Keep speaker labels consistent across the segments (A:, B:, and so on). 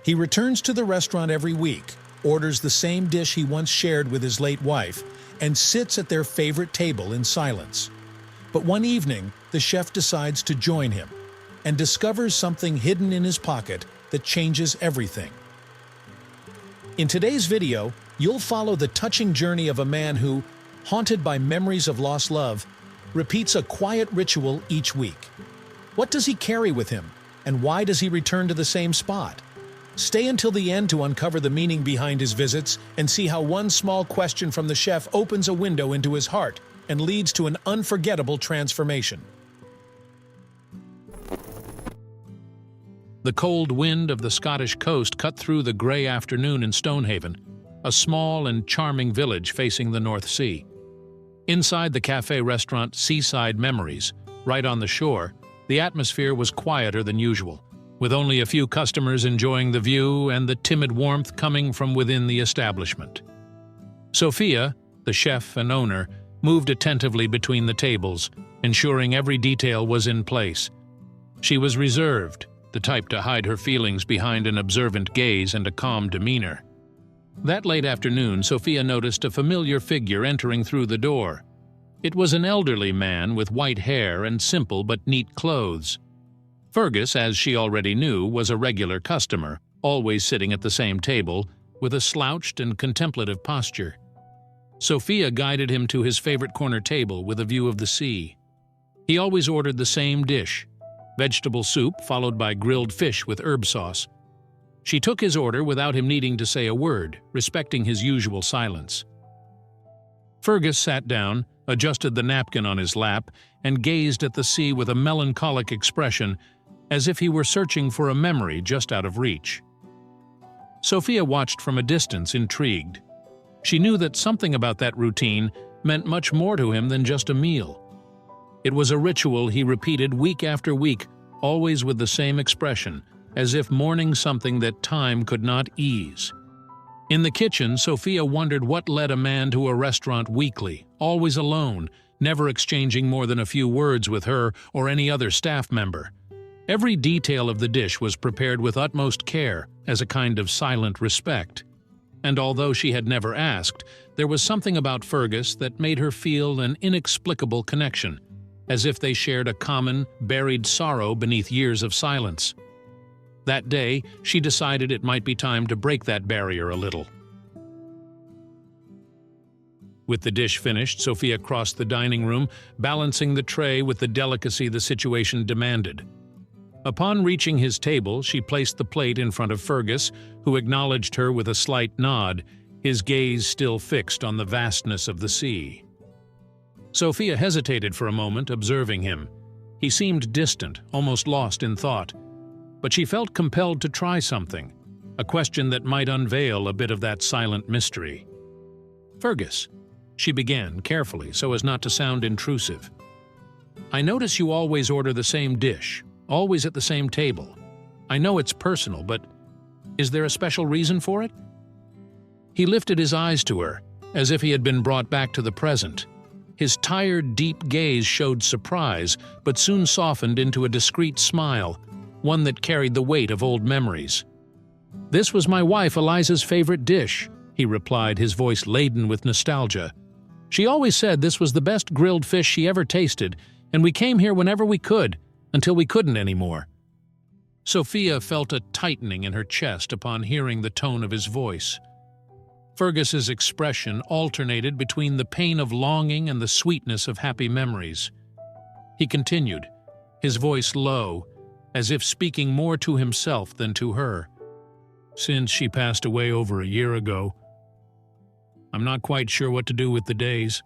A: He returns to the restaurant every week, orders the same dish he once shared with his late wife, and sits at their favorite table in silence. But one evening, the chef decides to join him and discovers something hidden in his pocket that changes everything. In today's video, you'll follow the touching journey of a man who, haunted by memories of lost love, repeats a quiet ritual each week. What does he carry with him, and why does he return to the same spot? Stay until the end to uncover the meaning behind his visits and see how one small question from the chef opens a window into his heart and leads to an unforgettable transformation.
B: The cold wind of the Scottish coast cut through the grey afternoon in Stonehaven, a small and charming village facing the North Sea. Inside the cafe-restaurant Seaside Memories, right on the shore, the atmosphere was quieter than usual, with only a few customers enjoying the view and the timid warmth coming from within the establishment. Sophia, the chef and owner, moved attentively between the tables, ensuring every detail was in place. She was reserved, the type to hide her feelings behind an observant gaze and a calm demeanor. That late afternoon, Sophia noticed a familiar figure entering through the door. It was an elderly man with white hair and simple but neat clothes. Fergus, as she already knew, was a regular customer, always sitting at the same table, with a slouched and contemplative posture. Sophia guided him to his favorite corner table with a view of the sea. He always ordered the same dish, vegetable soup followed by grilled fish with herb sauce. She took his order without him needing to say a word, respecting his usual silence. Fergus sat down, adjusted the napkin on his lap, and gazed at the sea with a melancholic expression, as if he were searching for a memory just out of reach. Sophia watched from a distance, intrigued. She knew that something about that routine meant much more to him than just a meal. It was a ritual he repeated week after week, always with the same expression, as if mourning something that time could not ease. In the kitchen, Sophia wondered what led a man to a restaurant weekly, always alone, never exchanging more than a few words with her or any other staff member. Every detail of the dish was prepared with utmost care, as a kind of silent respect. And although she had never asked, there was something about Fergus that made her feel an inexplicable connection, as if they shared a common, buried sorrow beneath years of silence. That day, she decided it might be time to break that barrier a little. With the dish finished, Sophia crossed the dining room, balancing the tray with the delicacy the situation demanded. Upon reaching his table, she placed the plate in front of Fergus, who acknowledged her with a slight nod, his gaze still fixed on the vastness of the sea. Sophia hesitated for a moment, observing him. He seemed distant, almost lost in thought. But she felt compelled to try something, a question that might unveil a bit of that silent mystery. "Fergus," she began carefully so as not to sound intrusive, "I notice you always order the same dish, always at the same table. I know it's personal, but is there a special reason for it?" He lifted his eyes to her, as if he had been brought back to the present. His tired, deep gaze showed surprise, but soon softened into a discreet smile, one that carried the weight of old memories. "This was my wife Eliza's favorite dish," he replied, his voice laden with nostalgia. "She always said this was the best grilled fish she ever tasted, and we came here whenever we could, until we couldn't anymore." Sophia felt a tightening in her chest upon hearing the tone of his voice. Fergus's expression alternated between the pain of longing and the sweetness of happy memories. He continued, his voice low, as if speaking more to himself than to her. "Since she passed away over a year ago, I'm not quite sure what to do with the days.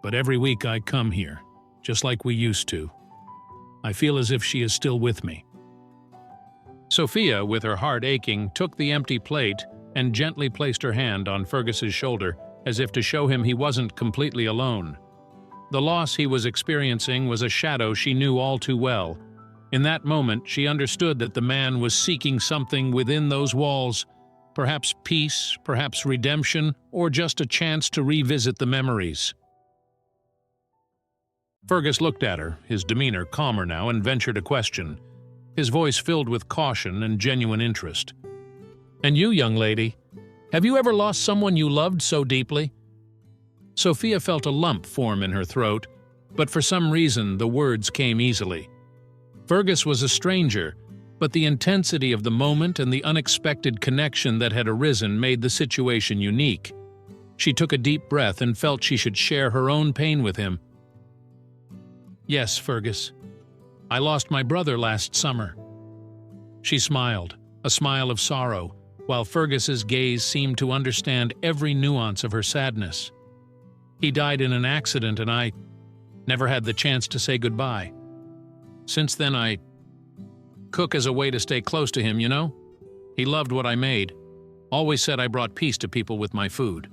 B: But every week I come here, just like we used to. I feel as if she is still with me." Sophia, with her heart aching, took the empty plate and gently placed her hand on Fergus's shoulder, as if to show him he wasn't completely alone. The loss he was experiencing was a shadow she knew all too well. In that moment, she understood that the man was seeking something within those walls, perhaps peace, perhaps redemption, or just a chance to revisit the memories. Fergus looked at her, his demeanor calmer now, and ventured a question. his voice filled with caution and genuine interest. "And you, young lady, have you ever lost someone you loved so deeply?" Sophia felt a lump form in her throat, but for some reason the words came easily. Fergus was a stranger, but the intensity of the moment and the unexpected connection that had arisen made the situation unique. She took a deep breath and felt she should share her own pain with him. "Yes, Fergus. I lost my brother last summer." She smiled, a smile of sorrow, while Fergus's gaze seemed to understand every nuance of her sadness. "He died in an accident and I never had the chance to say goodbye. Since then I cook as a way to stay close to him, you know? He loved what I made. Always said I brought peace to people with my food."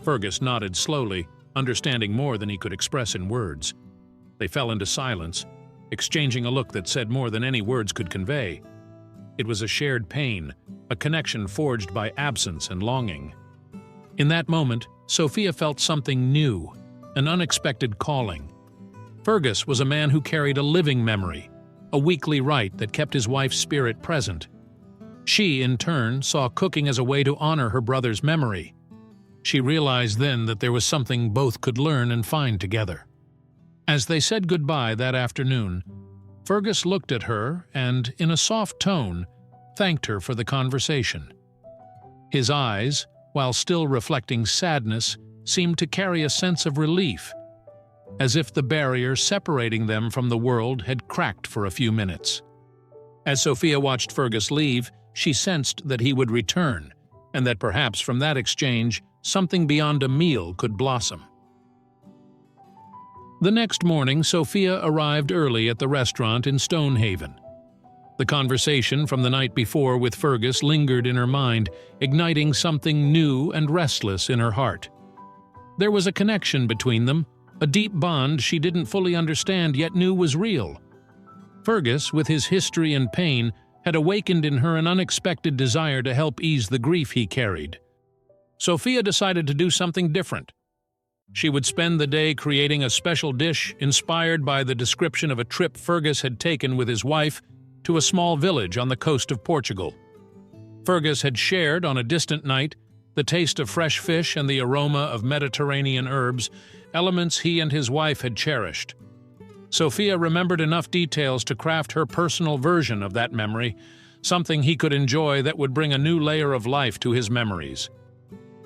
B: Fergus nodded slowly, understanding more than he could express in words. They fell into silence, exchanging a look that said more than any words could convey. It was a shared pain, a connection forged by absence and longing. In that moment, Sophia felt something new, an unexpected calling. Fergus was a man who carried a living memory, a weekly rite that kept his wife's spirit present. She, in turn, saw cooking as a way to honor her brother's memory. She realized then that there was something both could learn and find together. As they said goodbye that afternoon, Fergus looked at her and, in a soft tone, thanked her for the conversation. His eyes, while still reflecting sadness, seemed to carry a sense of relief, as if the barrier separating them from the world had cracked for a few minutes. As Sophia watched Fergus leave, she sensed that he would return, and that perhaps from that exchange, something beyond a meal could blossom. The next morning, Sophia arrived early at the restaurant in Stonehaven. The conversation from the night before with Fergus lingered in her mind, igniting something new and restless in her heart. There was a connection between them, a deep bond she didn't fully understand yet knew was real. Fergus, with his history and pain, had awakened in her an unexpected desire to help ease the grief he carried. Sophia decided to do something different. She would spend the day creating a special dish inspired by the description of a trip Fergus had taken with his wife to a small village on the coast of Portugal. Fergus had shared, on a distant night, the taste of fresh fish and the aroma of Mediterranean herbs, elements he and his wife had cherished. Sophia remembered enough details to craft her personal version of that memory, something he could enjoy that would bring a new layer of life to his memories.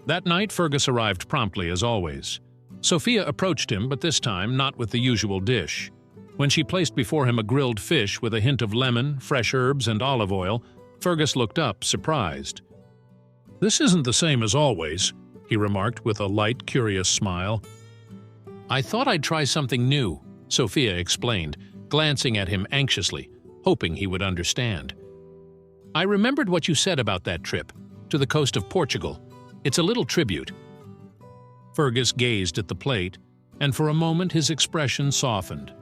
B: That night, Fergus arrived promptly, as always. Sophia approached him, but this time not with the usual dish. When she placed before him a grilled fish with a hint of lemon, fresh herbs, and olive oil, Fergus looked up, surprised. "This isn't the same as always," he remarked with a light, curious smile. "I thought I'd try something new," Sophia explained, glancing at him anxiously, hoping he would understand. "I remembered what you said about that trip, to the coast of Portugal. It's a little tribute." Fergus gazed at the plate, and for a moment his expression softened.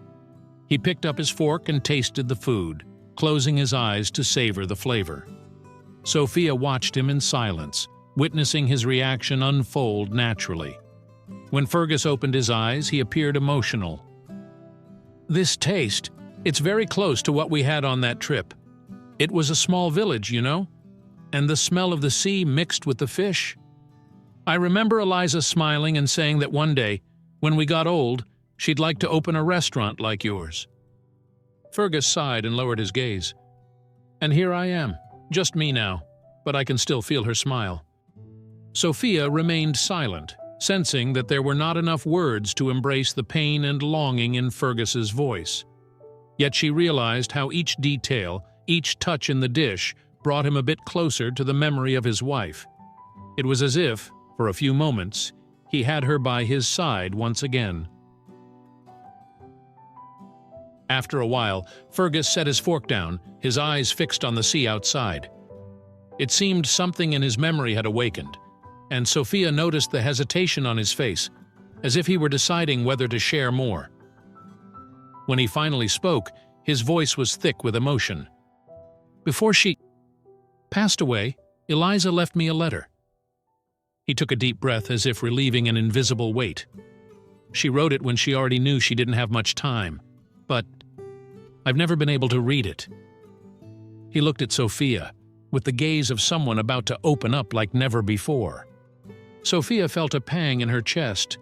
B: He picked up his fork and tasted the food, closing his eyes to savor the flavor. Sophia watched him in silence, witnessing his reaction unfold naturally. When Fergus opened his eyes, he appeared emotional. "This taste, it's very close to what we had on that trip. It was a small village, you know, and the smell of the sea mixed with the fish. I remember Eliza smiling and saying that one day, when we got old, she'd like to open a restaurant like yours." Fergus sighed and lowered his gaze. "And here I am, just me now, but I can still feel her smile." Sophia remained silent, sensing that there were not enough words to embrace the pain and longing in Fergus's voice. Yet she realized how each detail, each touch in the dish, brought him a bit closer to the memory of his wife. It was as if, for a few moments, he had her by his side once again. After a while, Fergus set his fork down, his eyes fixed on the sea outside. It seemed something in his memory had awakened, and Sophia noticed the hesitation on his face, as if he were deciding whether to share more. When he finally spoke, his voice was thick with emotion. "Before she passed away, Eliza left me a letter." He took a deep breath as if relieving an invisible weight. "She wrote it when she already knew she didn't have much time, but I've never been able to read it. He looked at Sophia, with the gaze of someone about to open up like never before. Sophia felt a pang in her chest.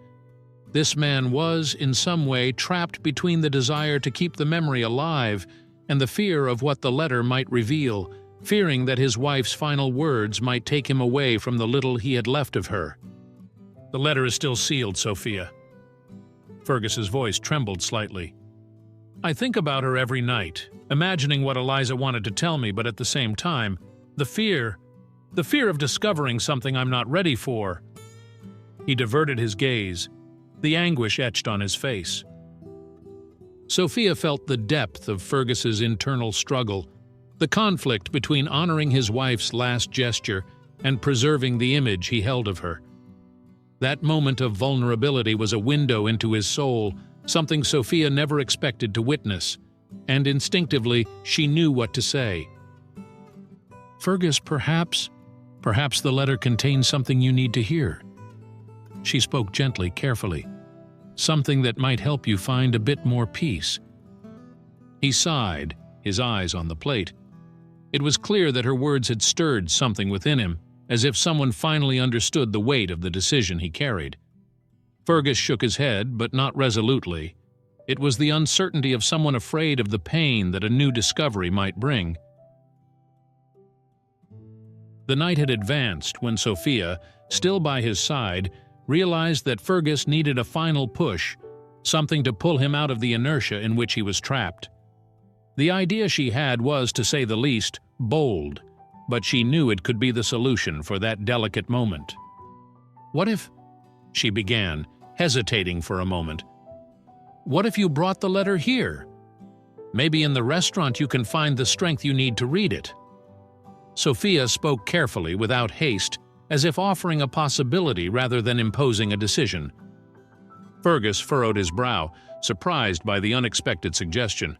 B: This man was, in some way, trapped between the desire to keep the memory alive and the fear of what the letter might reveal, fearing that his wife's final words might take him away from the little he had left of her. "The letter is still sealed, Sophia." Fergus's voice trembled slightly. "I think about her every night, imagining what Eliza wanted to tell me, but at the same time, the fear of discovering something I'm not ready for." He diverted his gaze, the anguish etched on his face. Sophia felt the depth of Fergus's internal struggle, the conflict between honoring his wife's last gesture and preserving the image he held of her. That moment of vulnerability was a window into his soul, something Sophia never expected to witness, and instinctively she knew what to say. "Fergus, perhaps the letter contains something you need to hear." She spoke gently, carefully. "Something that might help you find a bit more peace." He sighed, his eyes on the plate. It was clear that her words had stirred something within him, as if someone finally understood the weight of the decision he carried. Fergus shook his head, but not resolutely. It was the uncertainty of someone afraid of the pain that a new discovery might bring. The night had advanced when Sophia, still by his side, realized that Fergus needed a final push, something to pull him out of the inertia in which he was trapped. The idea she had was, to say the least, bold, but she knew it could be the solution for that delicate moment. "What if—" she began, hesitating for a moment. "What if you brought the letter here? Maybe in the restaurant you can find the strength you need to read it." Sophia spoke carefully, without haste, as if offering a possibility rather than imposing a decision. Fergus furrowed his brow, surprised by the unexpected suggestion.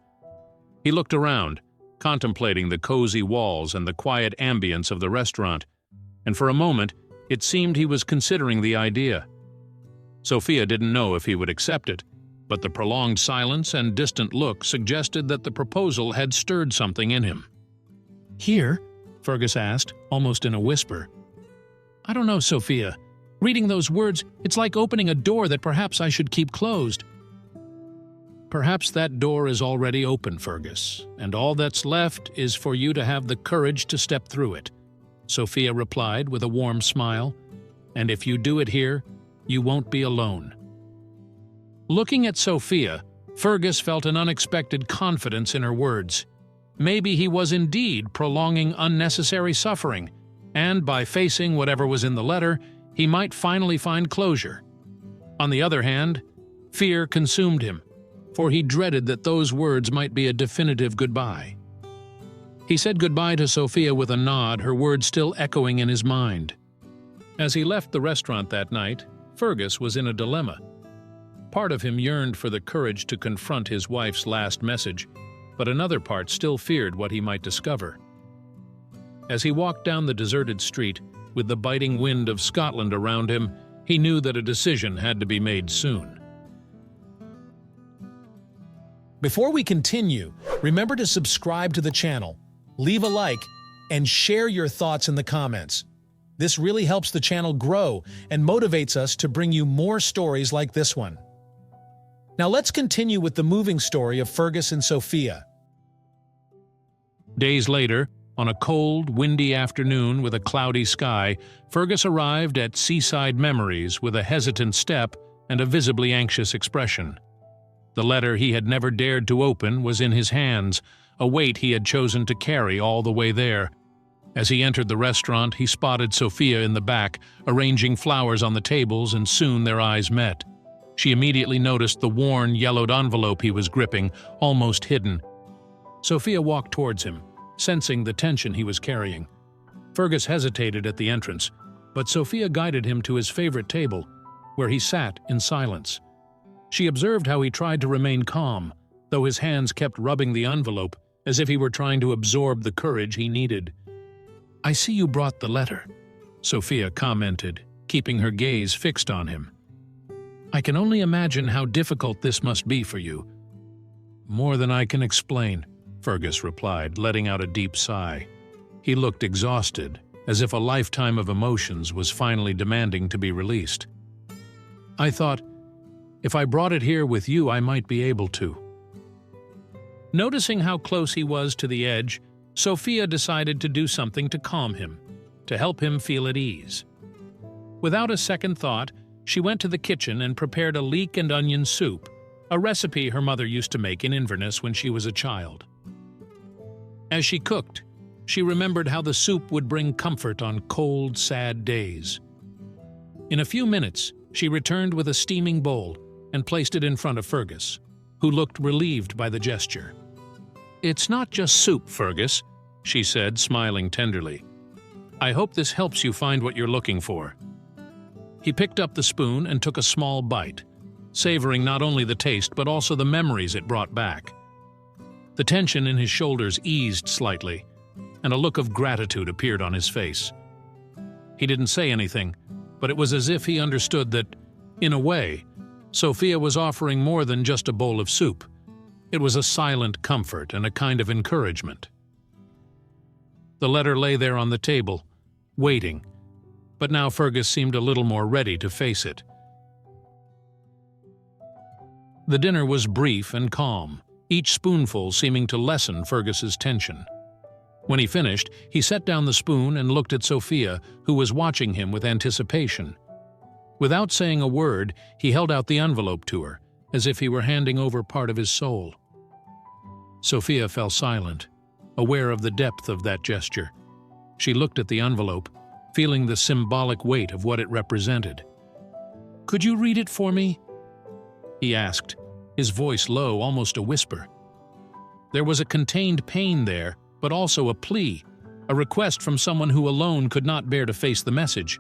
B: He looked around, contemplating the cozy walls and the quiet ambience of the restaurant, and for a moment it seemed he was considering the idea. Sophia didn't know if he would accept it, but the prolonged silence and distant look suggested that the proposal had stirred something in him. "Here?" Fergus asked, almost in a whisper. "I don't know, Sophia. Reading those words, it's like opening a door that perhaps I should keep closed." "Perhaps that door is already open, Fergus, and all that's left is for you to have the courage to step through it," Sophia replied with a warm smile. "And if you do it here, you won't be alone." Looking at Sophia, Fergus felt an unexpected confidence in her words. Maybe he was indeed prolonging unnecessary suffering, and by facing whatever was in the letter, he might finally find closure. On the other hand, fear consumed him, for he dreaded that those words might be a definitive goodbye. He said goodbye to Sophia with a nod, her words still echoing in his mind. As he left the restaurant that night, Fergus was in a dilemma. Part of him yearned for the courage to confront his wife's last message, but another part still feared what he might discover. As he walked down the deserted street, with the biting wind of Scotland around him, he knew that a decision had to be made soon.
A: Before we continue, remember to subscribe to the channel, leave a like, and share your thoughts in the comments. This really helps the channel grow and motivates us to bring you more stories like this one. Now let's continue with the moving story of Fergus and Sophia.
B: Days later, on a cold, windy afternoon with a cloudy sky, Fergus arrived at Seaside Memories with a hesitant step and a visibly anxious expression. The letter he had never dared to open was in his hands, a weight he had chosen to carry all the way there. As he entered the restaurant, he spotted Sophia in the back, arranging flowers on the tables, and soon their eyes met. She immediately noticed the worn, yellowed envelope he was gripping, almost hidden. Sophia walked towards him, sensing the tension he was carrying. Fergus hesitated at the entrance, but Sophia guided him to his favorite table, where he sat in silence. She observed how he tried to remain calm, though his hands kept rubbing the envelope, as if he were trying to absorb the courage he needed. "I see you brought the letter," Sophia commented, keeping her gaze fixed on him. "I can only imagine how difficult this must be for you." "More than I can explain," Fergus replied, letting out a deep sigh. He looked exhausted, as if a lifetime of emotions was finally demanding to be released. I thought, if I brought it here with you, I might be able to. Noticing how close he was to the edge, Sophia decided to do something to calm him, to help him feel at ease. Without a second thought, she went to the kitchen and prepared a leek and onion soup, a recipe her mother used to make in Inverness when she was a child. As she cooked, she remembered how the soup would bring comfort on cold, sad days. In a few minutes, she returned with a steaming bowl and placed it in front of Fergus, who looked relieved by the gesture. "It's not just soup, Fergus," she said, smiling tenderly. "I hope this helps you find what you're looking for." He picked up the spoon and took a small bite, savoring not only the taste but also the memories it brought back. The tension in his shoulders eased slightly, and a look of gratitude appeared on his face. He didn't say anything, but it was as if he understood that, in a way, Sophia was offering more than just a bowl of soup. It was a silent comfort and a kind of encouragement. The letter lay there on the table, waiting, but now Fergus seemed a little more ready to face it. The dinner was brief and calm, each spoonful seeming to lessen Fergus's tension. When he finished, he set down the spoon and looked at Sophia, who was watching him with anticipation. Without saying a word, he held out the envelope to her, as if he were handing over part of his soul. Sophia fell silent, aware of the depth of that gesture. She looked at the envelope, feeling the symbolic weight of what it represented. "Could you read it for me?" he asked, his voice low, almost a whisper. There was a contained pain there, but also a plea, a request from someone who alone could not bear to face the message.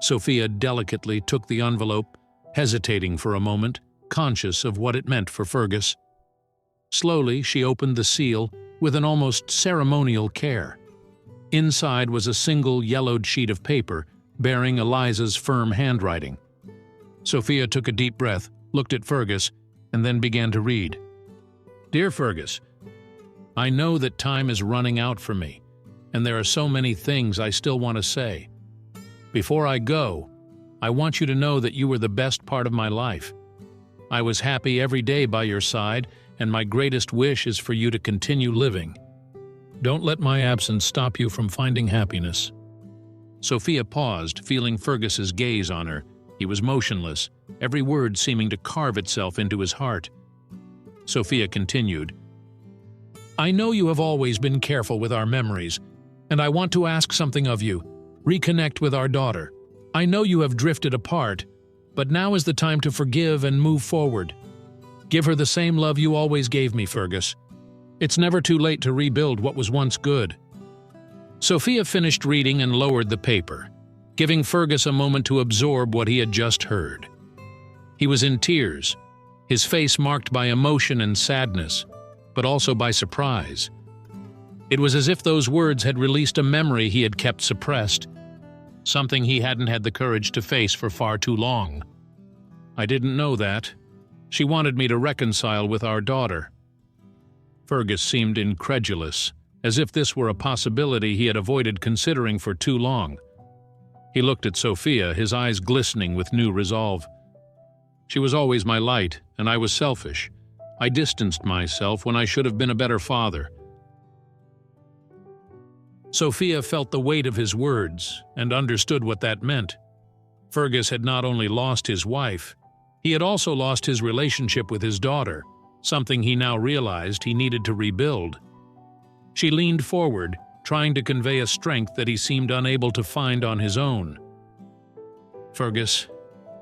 B: Sophia delicately took the envelope, hesitating for a moment, conscious of what it meant for Fergus. Slowly, she opened the seal with an almost ceremonial care. Inside was a single yellowed sheet of paper bearing Eliza's firm handwriting. Sophia took a deep breath, looked at Fergus, and then began to read. "Dear Fergus, I know that time is running out for me, and there are so many things I still want to say. Before I go, I want you to know that you were the best part of my life. I was happy every day by your side, and my greatest wish is for you to continue living. Don't let my absence stop you from finding happiness." Sophia paused, feeling Fergus's gaze on her. He was motionless, every word seeming to carve itself into his heart. Sophia continued, "I know you have always been careful with our memories, and I want to ask something of you. Reconnect with our daughter. I know you have drifted apart, but now is the time to forgive and move forward. Give her the same love you always gave me, Fergus. It's never too late to rebuild what was once good." Sophia finished reading and lowered the paper, giving Fergus a moment to absorb what he had just heard. He was in tears, his face marked by emotion and sadness, but also by surprise. It was as if those words had released a memory he had kept suppressed, something he hadn't had the courage to face for far too long. "I didn't know that. She wanted me to reconcile with our daughter." Fergus seemed incredulous, as if this were a possibility he had avoided considering for too long. He looked at Sophia, his eyes glistening with new resolve. "She was always my light, and I was selfish. I distanced myself when I should have been a better father." Sophia felt the weight of his words and understood what that meant. Fergus had not only lost his wife, he had also lost his relationship with his daughter, something he now realized he needed to rebuild. She leaned forward, trying to convey a strength that he seemed unable to find on his own. "Fergus,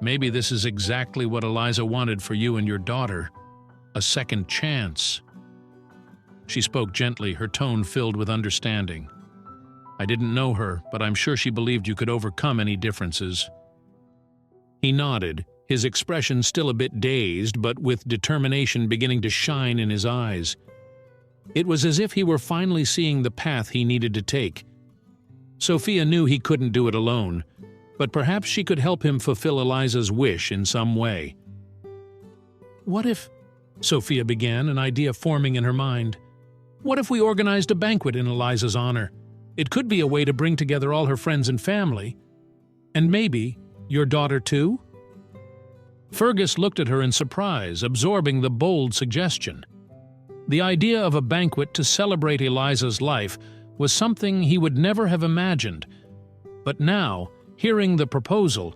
B: maybe this is exactly what Eliza wanted for you and your daughter. A second chance." She spoke gently, her tone filled with understanding. "I didn't know her, but I'm sure she believed you could overcome any differences." He nodded, his expression still a bit dazed, but with determination beginning to shine in his eyes. It was as if he were finally seeing the path he needed to take. Sophia knew he couldn't do it alone, but perhaps she could help him fulfill Eliza's wish in some way. "What if—" Sophia began, an idea forming in her mind. What if we organized a banquet in Eliza's honor? It could be a way to bring together all her friends and family. And maybe your daughter too? Fergus looked at her in surprise, absorbing the bold suggestion. The idea of a banquet to celebrate Eliza's life was something he would never have imagined. But now, hearing the proposal,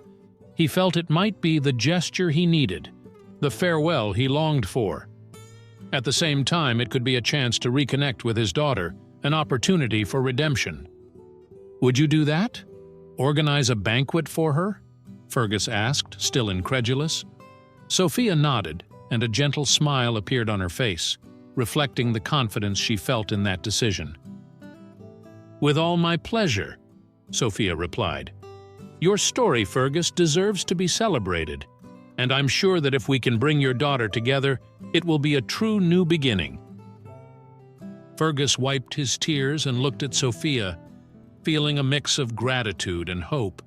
B: he felt it might be the gesture he needed, the farewell he longed for. At the same time, it could be a chance to reconnect with his daughter, an opportunity for redemption. Would you do that? Organize a banquet for her? Fergus asked, still incredulous. Sophia nodded, and a gentle smile appeared on her face, reflecting the confidence she felt in that decision. With all my pleasure, Sophia replied. Your story, Fergus, deserves to be celebrated, and I'm sure that if we can bring your daughter together, it will be a true new beginning. Fergus wiped his tears and looked at Sophia, feeling a mix of gratitude and hope.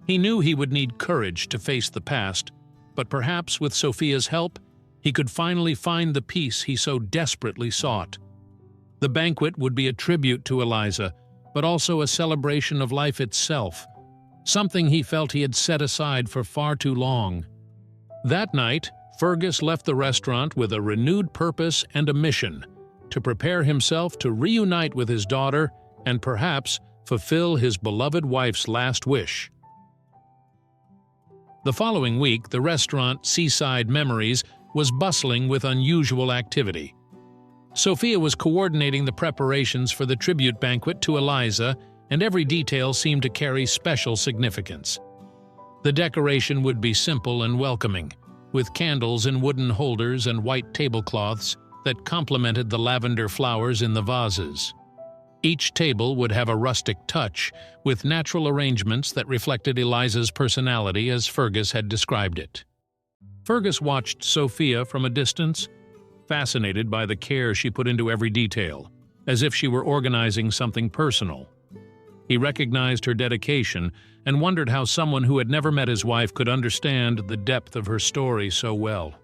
B: He knew he would need courage to face the past, but perhaps with Sophia's help, he could finally find the peace he so desperately sought. The banquet would be a tribute to Eliza, but also a celebration of life itself, something he felt he had set aside for far too long. That night, Fergus left the restaurant with a renewed purpose and a mission: to prepare himself to reunite with his daughter and perhaps fulfill his beloved wife's last wish. The following week, the restaurant Seaside Memories was bustling with unusual activity. Sophia was coordinating the preparations for the tribute banquet to Eliza, and every detail seemed to carry special significance. The decoration would be simple and welcoming, with candles in wooden holders and white tablecloths that complemented the lavender flowers in the vases. Each table would have a rustic touch, with natural arrangements that reflected Eliza's personality as Fergus had described it. Fergus watched Sophia from a distance, fascinated by the care she put into every detail, as if she were organizing something personal. He recognized her dedication and wondered how someone who had never met his wife could understand the depth of her story so well.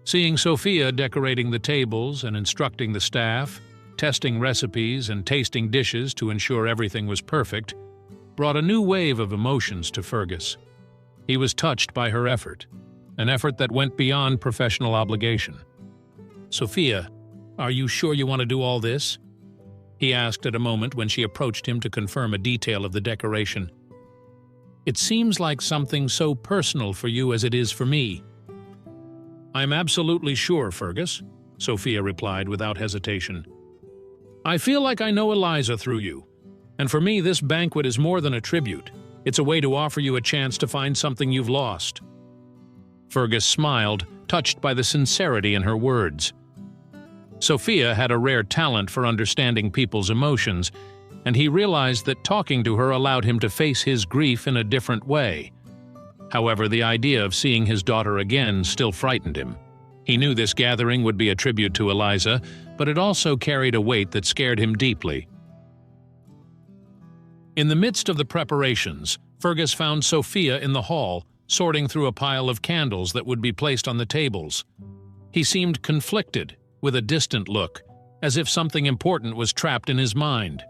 B: Seeing Sophia decorating the tables and instructing the staff, testing recipes and tasting dishes to ensure everything was perfect, brought a new wave of emotions to Fergus. He was touched by her effort, an effort that went beyond professional obligation. "Sophia, are you sure you want to do all this?" he asked at a moment when she approached him to confirm a detail of the decoration. "It seems like something so personal for you as it is for me." "I'm absolutely sure, Fergus," Sophia replied without hesitation. "I feel like I know Eliza through you, and for me this banquet is more than a tribute. It's a way to offer you a chance to find something you've lost." Fergus smiled, touched by the sincerity in her words. Sophia had a rare talent for understanding people's emotions, and he realized that talking to her allowed him to face his grief in a different way. However, the idea of seeing his daughter again still frightened him. He knew this gathering would be a tribute to Eliza, but it also carried a weight that scared him deeply. In the midst of the preparations, Fergus found Sophia in the hall, sorting through a pile of candles that would be placed on the tables. He seemed conflicted, with a distant look, as if something important was trapped in his mind.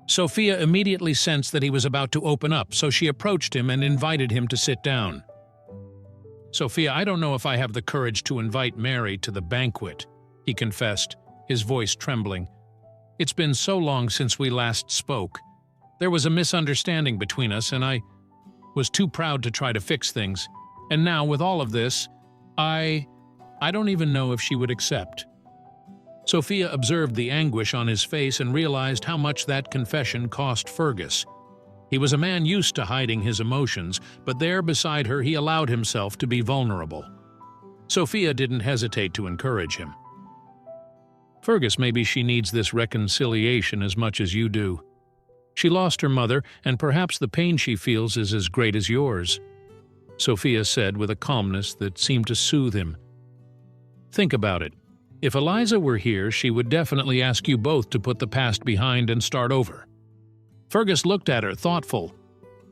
B: Sophia immediately sensed that he was about to open up, so she approached him and invited him to sit down. "Sophia, I don't know if I have the courage to invite Mary to the banquet," he confessed, his voice trembling. "It's been so long since we last spoke. There was a misunderstanding between us, and I was too proud to try to fix things. And now, with all of this, I don't even know if she would accept." Sophia observed the anguish on his face and realized how much that confession cost Fergus. He was a man used to hiding his emotions, but there beside her he allowed himself to be vulnerable. Sophia didn't hesitate to encourage him. "Fergus, maybe she needs this reconciliation as much as you do. She lost her mother, and perhaps the pain she feels is as great as yours," Sophia said with a calmness that seemed to soothe him. "Think about it. If Eliza were here, she would definitely ask you both to put the past behind and start over." Fergus looked at her, thoughtful.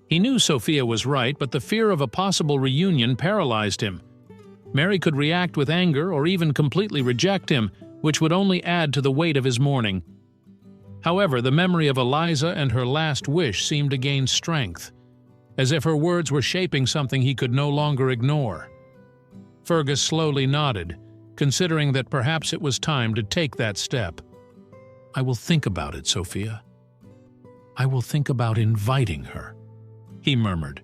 B: He knew Sophia was right, but the fear of a possible reunion paralyzed him. Mary could react with anger or even completely reject him, which would only add to the weight of his mourning. However, the memory of Eliza and her last wish seemed to gain strength, as if her words were shaping something he could no longer ignore. Fergus slowly nodded, considering that perhaps it was time to take that step. "I will think about it, Sophia. I will think about inviting her," he murmured,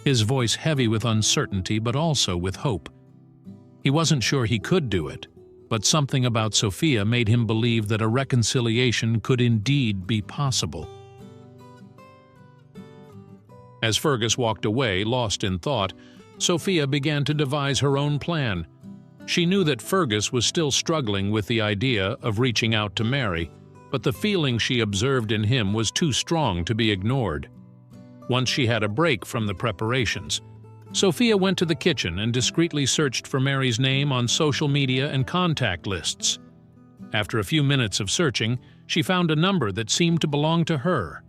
B: his voice heavy with uncertainty but also with hope. He wasn't sure he could do it, but something about Sophia made him believe that a reconciliation could indeed be possible. As Fergus walked away, lost in thought, Sophia began to devise her own plan. She knew that Fergus was still struggling with the idea of reaching out to Mary, but the feeling she observed in him was too strong to be ignored. Once she had a break from the preparations, Sophia went to the kitchen and discreetly searched for Mary's name on social media and contact lists. After a few minutes of searching, she found a number that seemed to belong to her.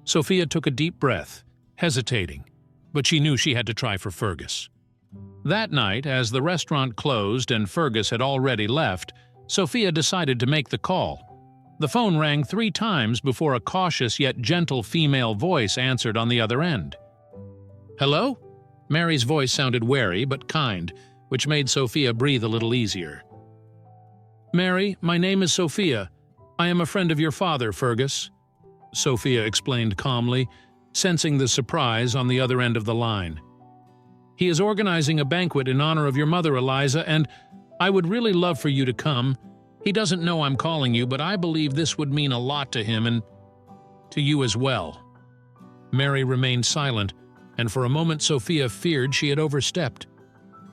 B: Sophia took a deep breath, hesitating, but she knew she had to try for Fergus. That night, as the restaurant closed and Fergus had already left, Sophia decided to make the call. The phone rang 3 times before a cautious yet gentle female voice answered on the other end. "Hello?" Mary's voice sounded wary but kind, which made Sophia breathe a little easier. "Mary, my name is Sophia. I am a friend of your father, Fergus," Sophia explained calmly, sensing the surprise on the other end of the line. "He is organizing a banquet in honor of your mother, Eliza, and I would really love for you to come. He doesn't know I'm calling you, but I believe this would mean a lot to him and to you as well." Mary remained silent, and for a moment Sophia feared she had overstepped.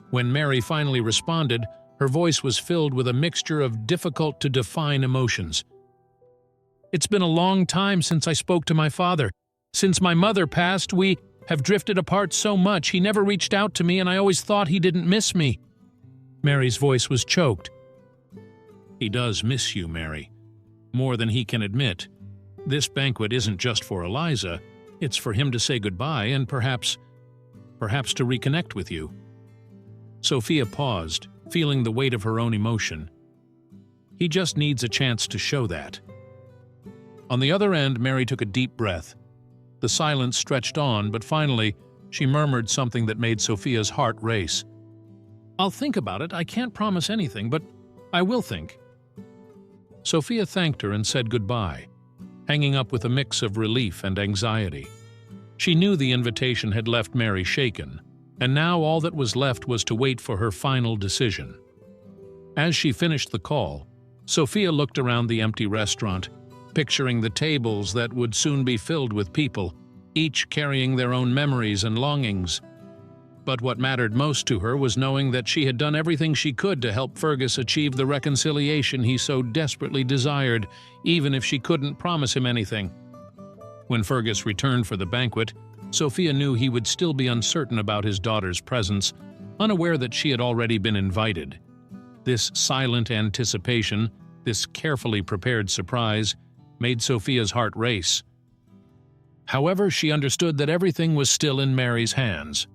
B: When Mary finally responded, her voice was filled with a mixture of difficult-to-define emotions. "It's been a long time since I spoke to my father. Since my mother passed, we have drifted apart so much. He never reached out to me, and I always thought he didn't miss me." Mary's voice was choked. "He does miss you, Mary. More than he can admit. This banquet isn't just for Eliza. It's for him to say goodbye and perhaps to reconnect with you." Sophia paused, feeling the weight of her own emotion. He just needs a chance to show that. On the other end, Mary took a deep breath. The silence stretched on, but finally, she murmured something that made Sophia's heart race. "I'll think about it. I can't promise anything, but I will think." Sophia thanked her and said goodbye, hanging up with a mix of relief and anxiety. She knew the invitation had left Mary shaken, and now all that was left was to wait for her final decision. As she finished the call, Sophia looked around the empty restaurant, picturing the tables that would soon be filled with people, each carrying their own memories and longings. But what mattered most to her was knowing that she had done everything she could to help Fergus achieve the reconciliation he so desperately desired, even if she couldn't promise him anything. When Fergus returned for the banquet, Sophia knew he would still be uncertain about his daughter's presence, unaware that she had already been invited. This silent anticipation, this carefully prepared surprise, made Sophia's heart race. However, she understood that everything was still in Mary's hands.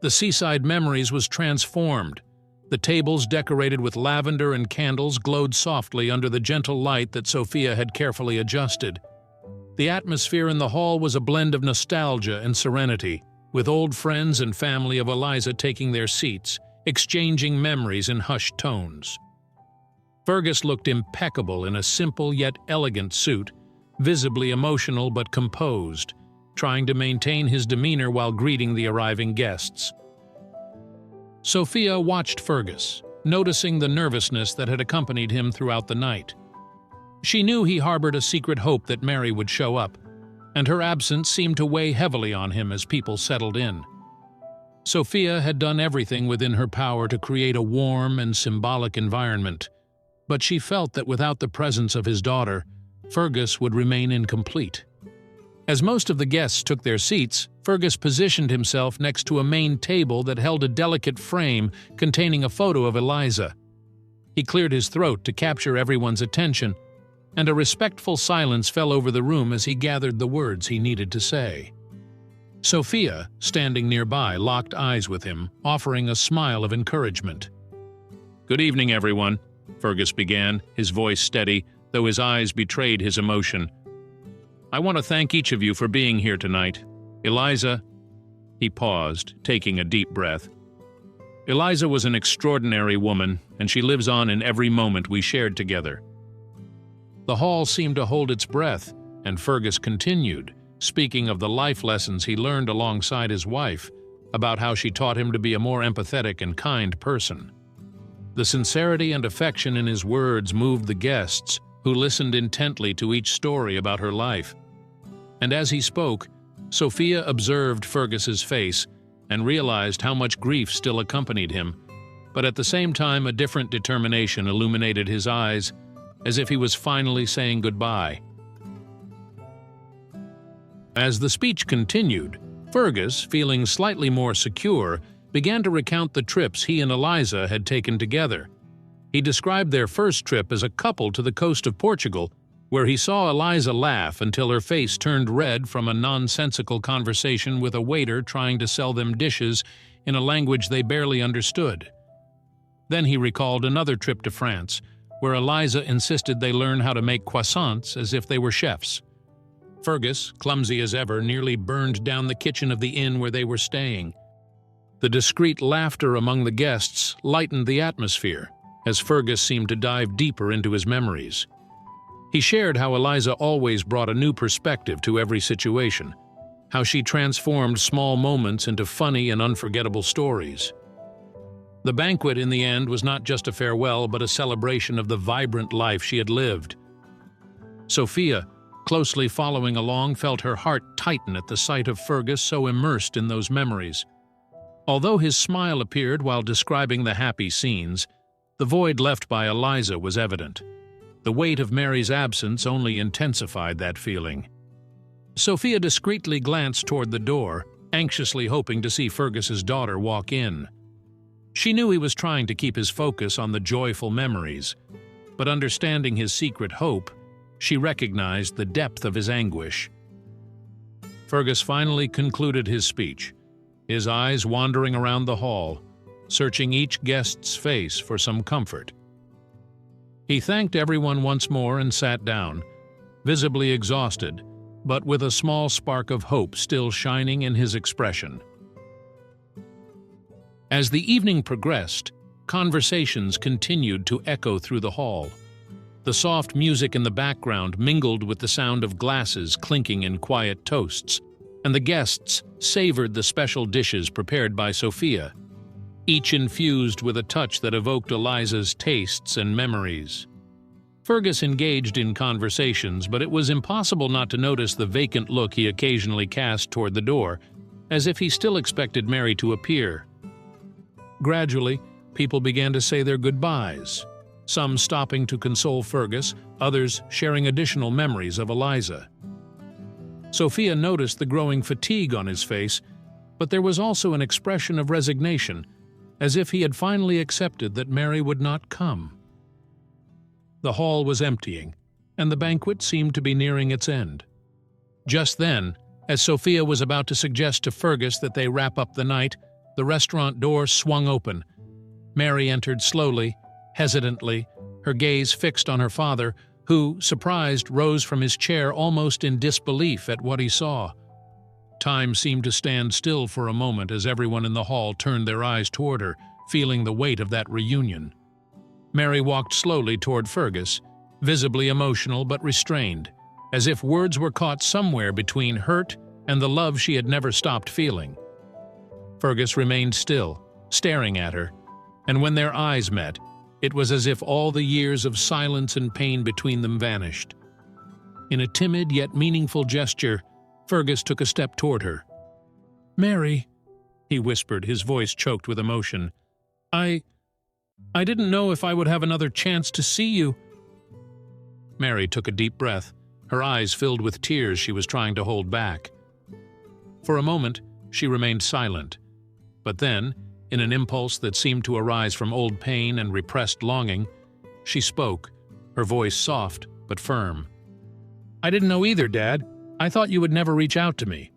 B: The Seaside Memories was transformed. The tables decorated with lavender and candles glowed softly under the gentle light that Sophia had carefully adjusted. The atmosphere in the hall was a blend of nostalgia and serenity, with old friends and family of Eliza taking their seats, exchanging memories in hushed tones. Fergus looked impeccable in a simple yet elegant suit, visibly emotional but composed, trying to maintain his demeanor while greeting the arriving guests. Sophia watched Fergus, noticing the nervousness that had accompanied him throughout the night. She knew he harbored a secret hope that Mary would show up, and her absence seemed to weigh heavily on him as people settled in. Sophia had done everything within her power to create a warm and symbolic environment, but she felt that without the presence of his daughter, Fergus would remain incomplete. As most of the guests took their seats, Fergus positioned himself next to a main table that held a delicate frame containing a photo of Eliza. He cleared his throat to capture everyone's attention, and a respectful silence fell over the room as he gathered the words he needed to say. Sophia, standing nearby, locked eyes with him, offering a smile of encouragement. "Good evening, everyone," Fergus began, his voice steady, though his eyes betrayed his emotion. "I want to thank each of you for being here tonight. Eliza—" He paused, taking a deep breath. "Eliza was an extraordinary woman, and she lives on in every moment we shared together." The hall seemed to hold its breath, and Fergus continued, speaking of the life lessons he learned alongside his wife, about how she taught him to be a more empathetic and kind person. The sincerity and affection in his words moved the guests, who listened intently to each story about her life. And as he spoke, Sophia observed Fergus's face and realized how much grief still accompanied him, but at the same time a different determination illuminated his eyes, as if he was finally saying goodbye. As the speech continued, Fergus, feeling slightly more secure, began to recount the trips he and Eliza had taken together. He described their first trip as a couple to the coast of Portugal, where he saw Eliza laugh until her face turned red from a nonsensical conversation with a waiter trying to sell them dishes in a language they barely understood. Then he recalled another trip to France, where Eliza insisted they learn how to make croissants as if they were chefs. Fergus, clumsy as ever, nearly burned down the kitchen of the inn where they were staying. The discreet laughter among the guests lightened the atmosphere, as Fergus seemed to dive deeper into his memories. He shared how Eliza always brought a new perspective to every situation, how she transformed small moments into funny and unforgettable stories. The banquet in the end was not just a farewell, but a celebration of the vibrant life she had lived. Sophia, closely following along, felt her heart tighten at the sight of Fergus so immersed in those memories. Although his smile appeared while describing the happy scenes, the void left by Eliza was evident. The weight of Mary's absence only intensified that feeling. Sophia discreetly glanced toward the door, anxiously hoping to see Fergus's daughter walk in. She knew he was trying to keep his focus on the joyful memories, but understanding his secret hope, she recognized the depth of his anguish. Fergus finally concluded his speech, his eyes wandering around the hall, searching each guest's face for some comfort. He thanked everyone once more and sat down, visibly exhausted, but with a small spark of hope still shining in his expression. As the evening progressed, conversations continued to echo through the hall. The soft music in the background mingled with the sound of glasses clinking in quiet toasts, and the guests savored the special dishes prepared by Sophia, each infused with a touch that evoked Eliza's tastes and memories. Fergus engaged in conversations, but it was impossible not to notice the vacant look he occasionally cast toward the door, as if he still expected Mary to appear. Gradually, people began to say their goodbyes, some stopping to console Fergus, others sharing additional memories of Eliza. Sophia noticed the growing fatigue on his face, but there was also an expression of resignation, as if he had finally accepted that Mary would not come. The hall was emptying, and the banquet seemed to be nearing its end. Just then, as Sophia was about to suggest to Fergus that they wrap up the night, the restaurant door swung open. Mary entered slowly, hesitantly, her gaze fixed on her father, who, surprised, rose from his chair almost in disbelief at what he saw. Time seemed to stand still for a moment as everyone in the hall turned their eyes toward her, feeling the weight of that reunion. Mary walked slowly toward Fergus, visibly emotional but restrained, as if words were caught somewhere between hurt and the love she had never stopped feeling. Fergus remained still, staring at her, and when their eyes met, it was as if all the years of silence and pain between them vanished. In a timid yet meaningful gesture, Fergus took a step toward her. "Mary," he whispered, his voice choked with emotion, I didn't know if I would have another chance to see you." Mary took a deep breath, her eyes filled with tears she was trying to hold back. For a moment, she remained silent, but then, in an impulse that seemed to arise from old pain and repressed longing, she spoke, her voice soft but firm. "I didn't know either, Dad. I thought you would never reach out to me."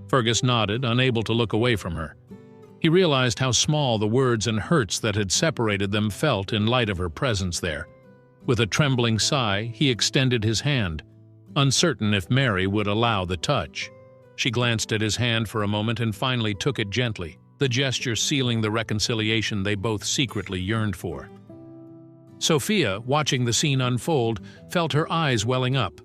B: Fergus nodded, unable to look away from her. He realized how small the words and hurts that had separated them felt in light of her presence there. With a trembling sigh, he extended his hand, uncertain if Mary would allow the touch. She glanced at his hand for a moment and finally took it gently, the gesture sealing the reconciliation they both secretly yearned for. Sophia, watching the scene unfold, felt her eyes welling up.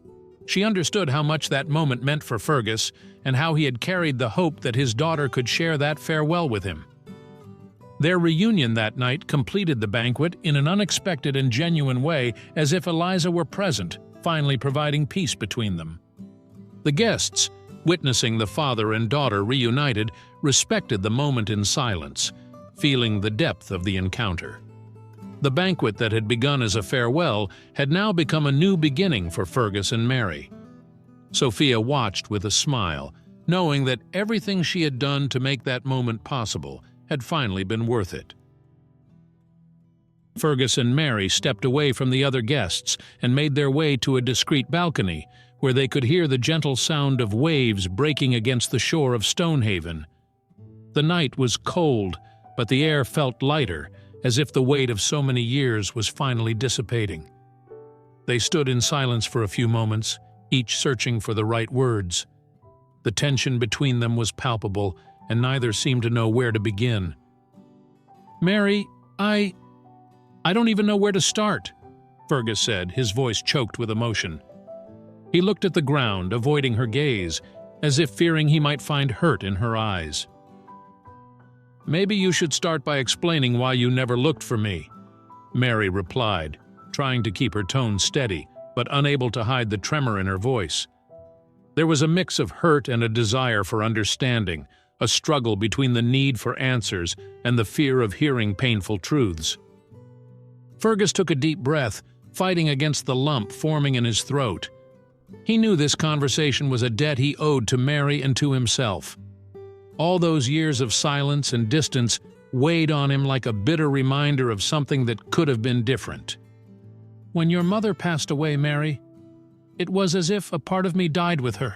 B: She understood how much that moment meant for Fergus and how he had carried the hope that his daughter could share that farewell with him. Their reunion that night completed the banquet in an unexpected and genuine way, as if Eliza were present, finally providing peace between them. The guests, witnessing the father and daughter reunited, respected the moment in silence, feeling the depth of the encounter. The banquet that had begun as a farewell had now become a new beginning for Fergus and Mary. Sophia watched with a smile, knowing that everything she had done to make that moment possible had finally been worth it. Fergus and Mary stepped away from the other guests and made their way to a discreet balcony, where they could hear the gentle sound of waves breaking against the shore of Stonehaven. The night was cold, but the air felt lighter, as if the weight of so many years was finally dissipating. They stood in silence for a few moments, each searching for the right words. The tension between them was palpable, and neither seemed to know where to begin. "Mary, I don't even know where to start," Fergus said, his voice choked with emotion. He looked at the ground, avoiding her gaze, as if fearing he might find hurt in her eyes. "Maybe you should start by explaining why you never looked for me," Mary replied, trying to keep her tone steady, but unable to hide the tremor in her voice. There was a mix of hurt and a desire for understanding, a struggle between the need for answers and the fear of hearing painful truths. Fergus took a deep breath, fighting against the lump forming in his throat. He knew this conversation was a debt he owed to Mary and to himself. All those years of silence and distance weighed on him like a bitter reminder of something that could have been different. "When your mother passed away, Mary, it was as if a part of me died with her,"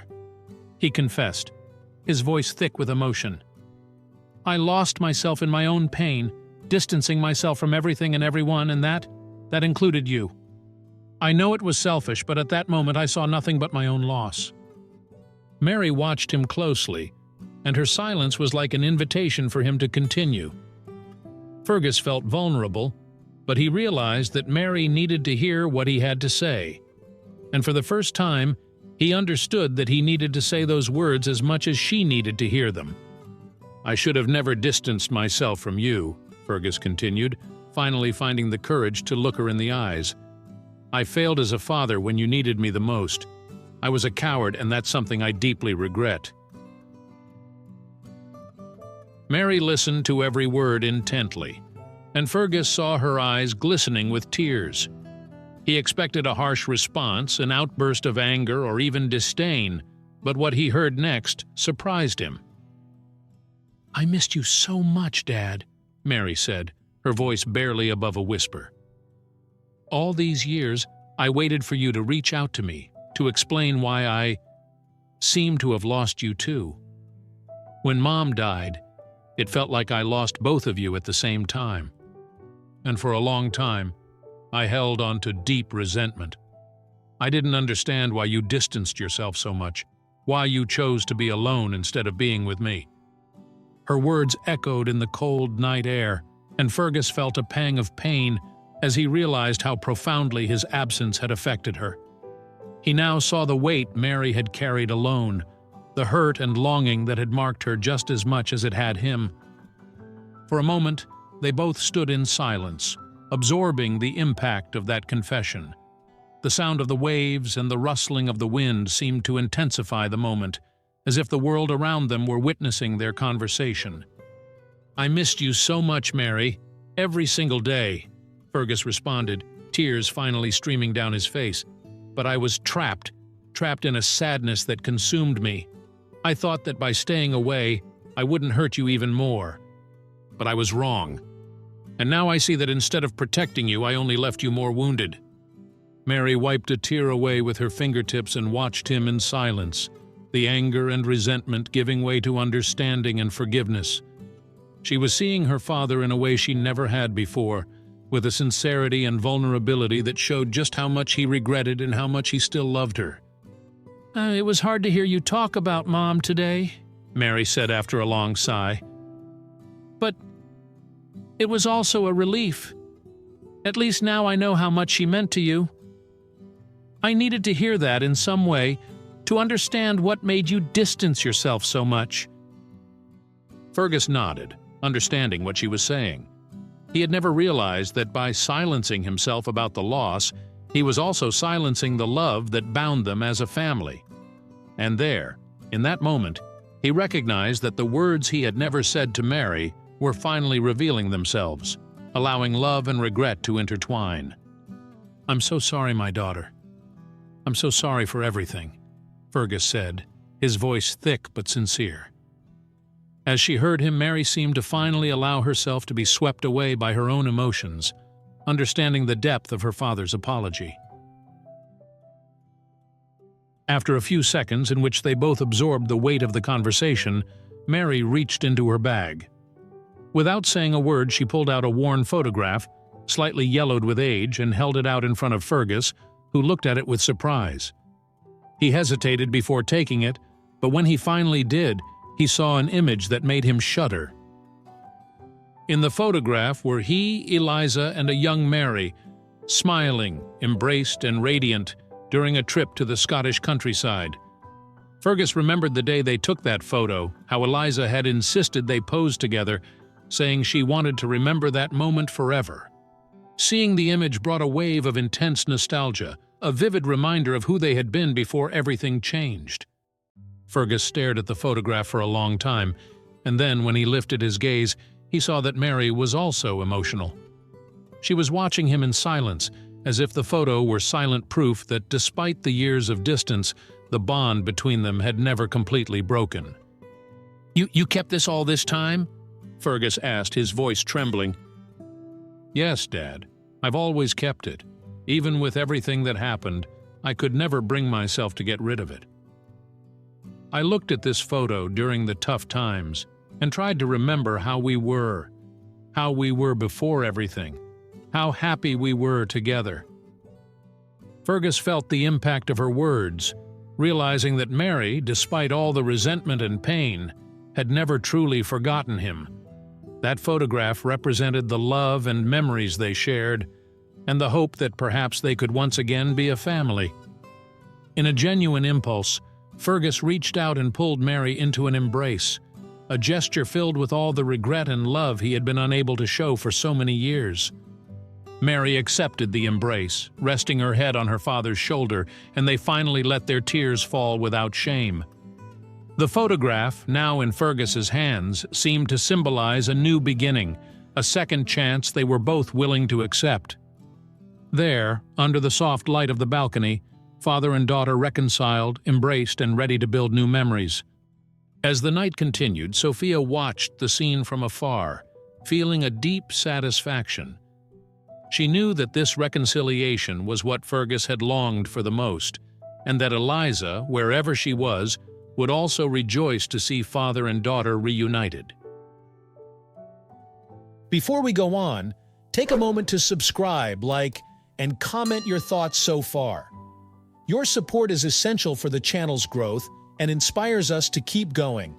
B: he confessed, his voice thick with emotion. "I lost myself in my own pain, distancing myself from everything and everyone, and that included you. I know it was selfish, but at that moment I saw nothing but my own loss." Mary watched him closely, and her silence was like an invitation for him to continue. Fergus felt vulnerable, but he realized that Mary needed to hear what he had to say. And for the first time, he understood that he needed to say those words as much as she needed to hear them. "I should have never distanced myself from you," Fergus continued, finally finding the courage to look her in the eyes. "I failed as a father when you needed me the most. I was a coward, and that's something I deeply regret." Mary listened to every word intently, and Fergus saw her eyes glistening with tears. He expected a harsh response, an outburst of anger or even disdain, but what he heard next surprised him. "I missed you so much, Dad," Mary said, her voice barely above a whisper. "All these years, I waited for you to reach out to me, to explain why I seem to have lost you too. When Mom died, it felt like I lost both of you at the same time. And for a long time, I held on to deep resentment. I didn't understand why you distanced yourself so much, why you chose to be alone instead of being with me." Her words echoed in the cold night air, and Fergus felt a pang of pain as he realized how profoundly his absence had affected her. He now saw the weight Mary had carried alone, the hurt and longing that had marked her just as much as it had him. For a moment, they both stood in silence, absorbing the impact of that confession. The sound of the waves and the rustling of the wind seemed to intensify the moment, as if the world around them were witnessing their conversation. "I missed you so much, Mary, every single day," Fergus responded, tears finally streaming down his face. "But I was trapped in a sadness that consumed me. I thought that by staying away, I wouldn't hurt you even more. But I was wrong. And now I see that instead of protecting you, I only left you more wounded." Mary wiped a tear away with her fingertips and watched him in silence, the anger and resentment giving way to understanding and forgiveness. She was seeing her father in a way she never had before, with a sincerity and vulnerability that showed just how much he regretted and how much he still loved her. It was hard to hear you talk about Mom today," Mary said after a long sigh. "But it was also a relief. At least now I know how much she meant to you. I needed to hear that in some way to understand what made you distance yourself so much." Fergus nodded, understanding what she was saying. He had never realized that by silencing himself about the loss, he was also silencing the love that bound them as a family. And there, in that moment, he recognized that the words he had never said to Mary were finally revealing themselves, allowing love and regret to intertwine. "I'm so sorry, my daughter. I'm so sorry for everything," Fergus said, his voice thick but sincere. As she heard him, Mary seemed to finally allow herself to be swept away by her own emotions, understanding the depth of her father's apology. After a few seconds in which they both absorbed the weight of the conversation, Mary reached into her bag. Without saying a word, she pulled out a worn photograph, slightly yellowed with age, and held it out in front of Fergus, who looked at it with surprise. He hesitated before taking it, but when he finally did, he saw an image that made him shudder. In the photograph were he, Eliza, and a young Mary, smiling, embraced, and radiant during a trip to the Scottish countryside. Fergus remembered the day they took that photo, how Eliza had insisted they pose together, saying she wanted to remember that moment forever. Seeing the image brought a wave of intense nostalgia, a vivid reminder of who they had been before everything changed. Fergus stared at the photograph for a long time, and then, when he lifted his gaze, he saw that Mary was also emotional. She was watching him in silence, as if the photo were silent proof that despite the years of distance, the bond between them had never completely broken. You kept this all this time?" Fergus asked, his voice trembling. "Yes, Dad. I've always kept it. Even with everything that happened, I could never bring myself to get rid of it. I looked at this photo during the tough times and tried to remember how we were before everything, how happy we were together." Fergus felt the impact of her words, realizing that Mary, despite all the resentment and pain, had never truly forgotten him. That photograph represented the love and memories they shared, and the hope that perhaps they could once again be a family. In a genuine impulse, Fergus reached out and pulled Mary into an embrace, a gesture filled with all the regret and love he had been unable to show for so many years. Mary accepted the embrace, resting her head on her father's shoulder, and they finally let their tears fall without shame. The photograph, now in Fergus's hands, seemed to symbolize a new beginning, a second chance they were both willing to accept. There, under the soft light of the balcony, father and daughter reconciled, embraced, and ready to build new memories. As the night continued, Sophia watched the scene from afar, feeling a deep satisfaction. She knew that this reconciliation was what Fergus had longed for the most, and that Eliza, wherever she was, would also rejoice to see father and daughter reunited.
A: Before we go on, take a moment to subscribe, like, and comment your thoughts so far. Your support is essential for the channel's growth and inspires us to keep going.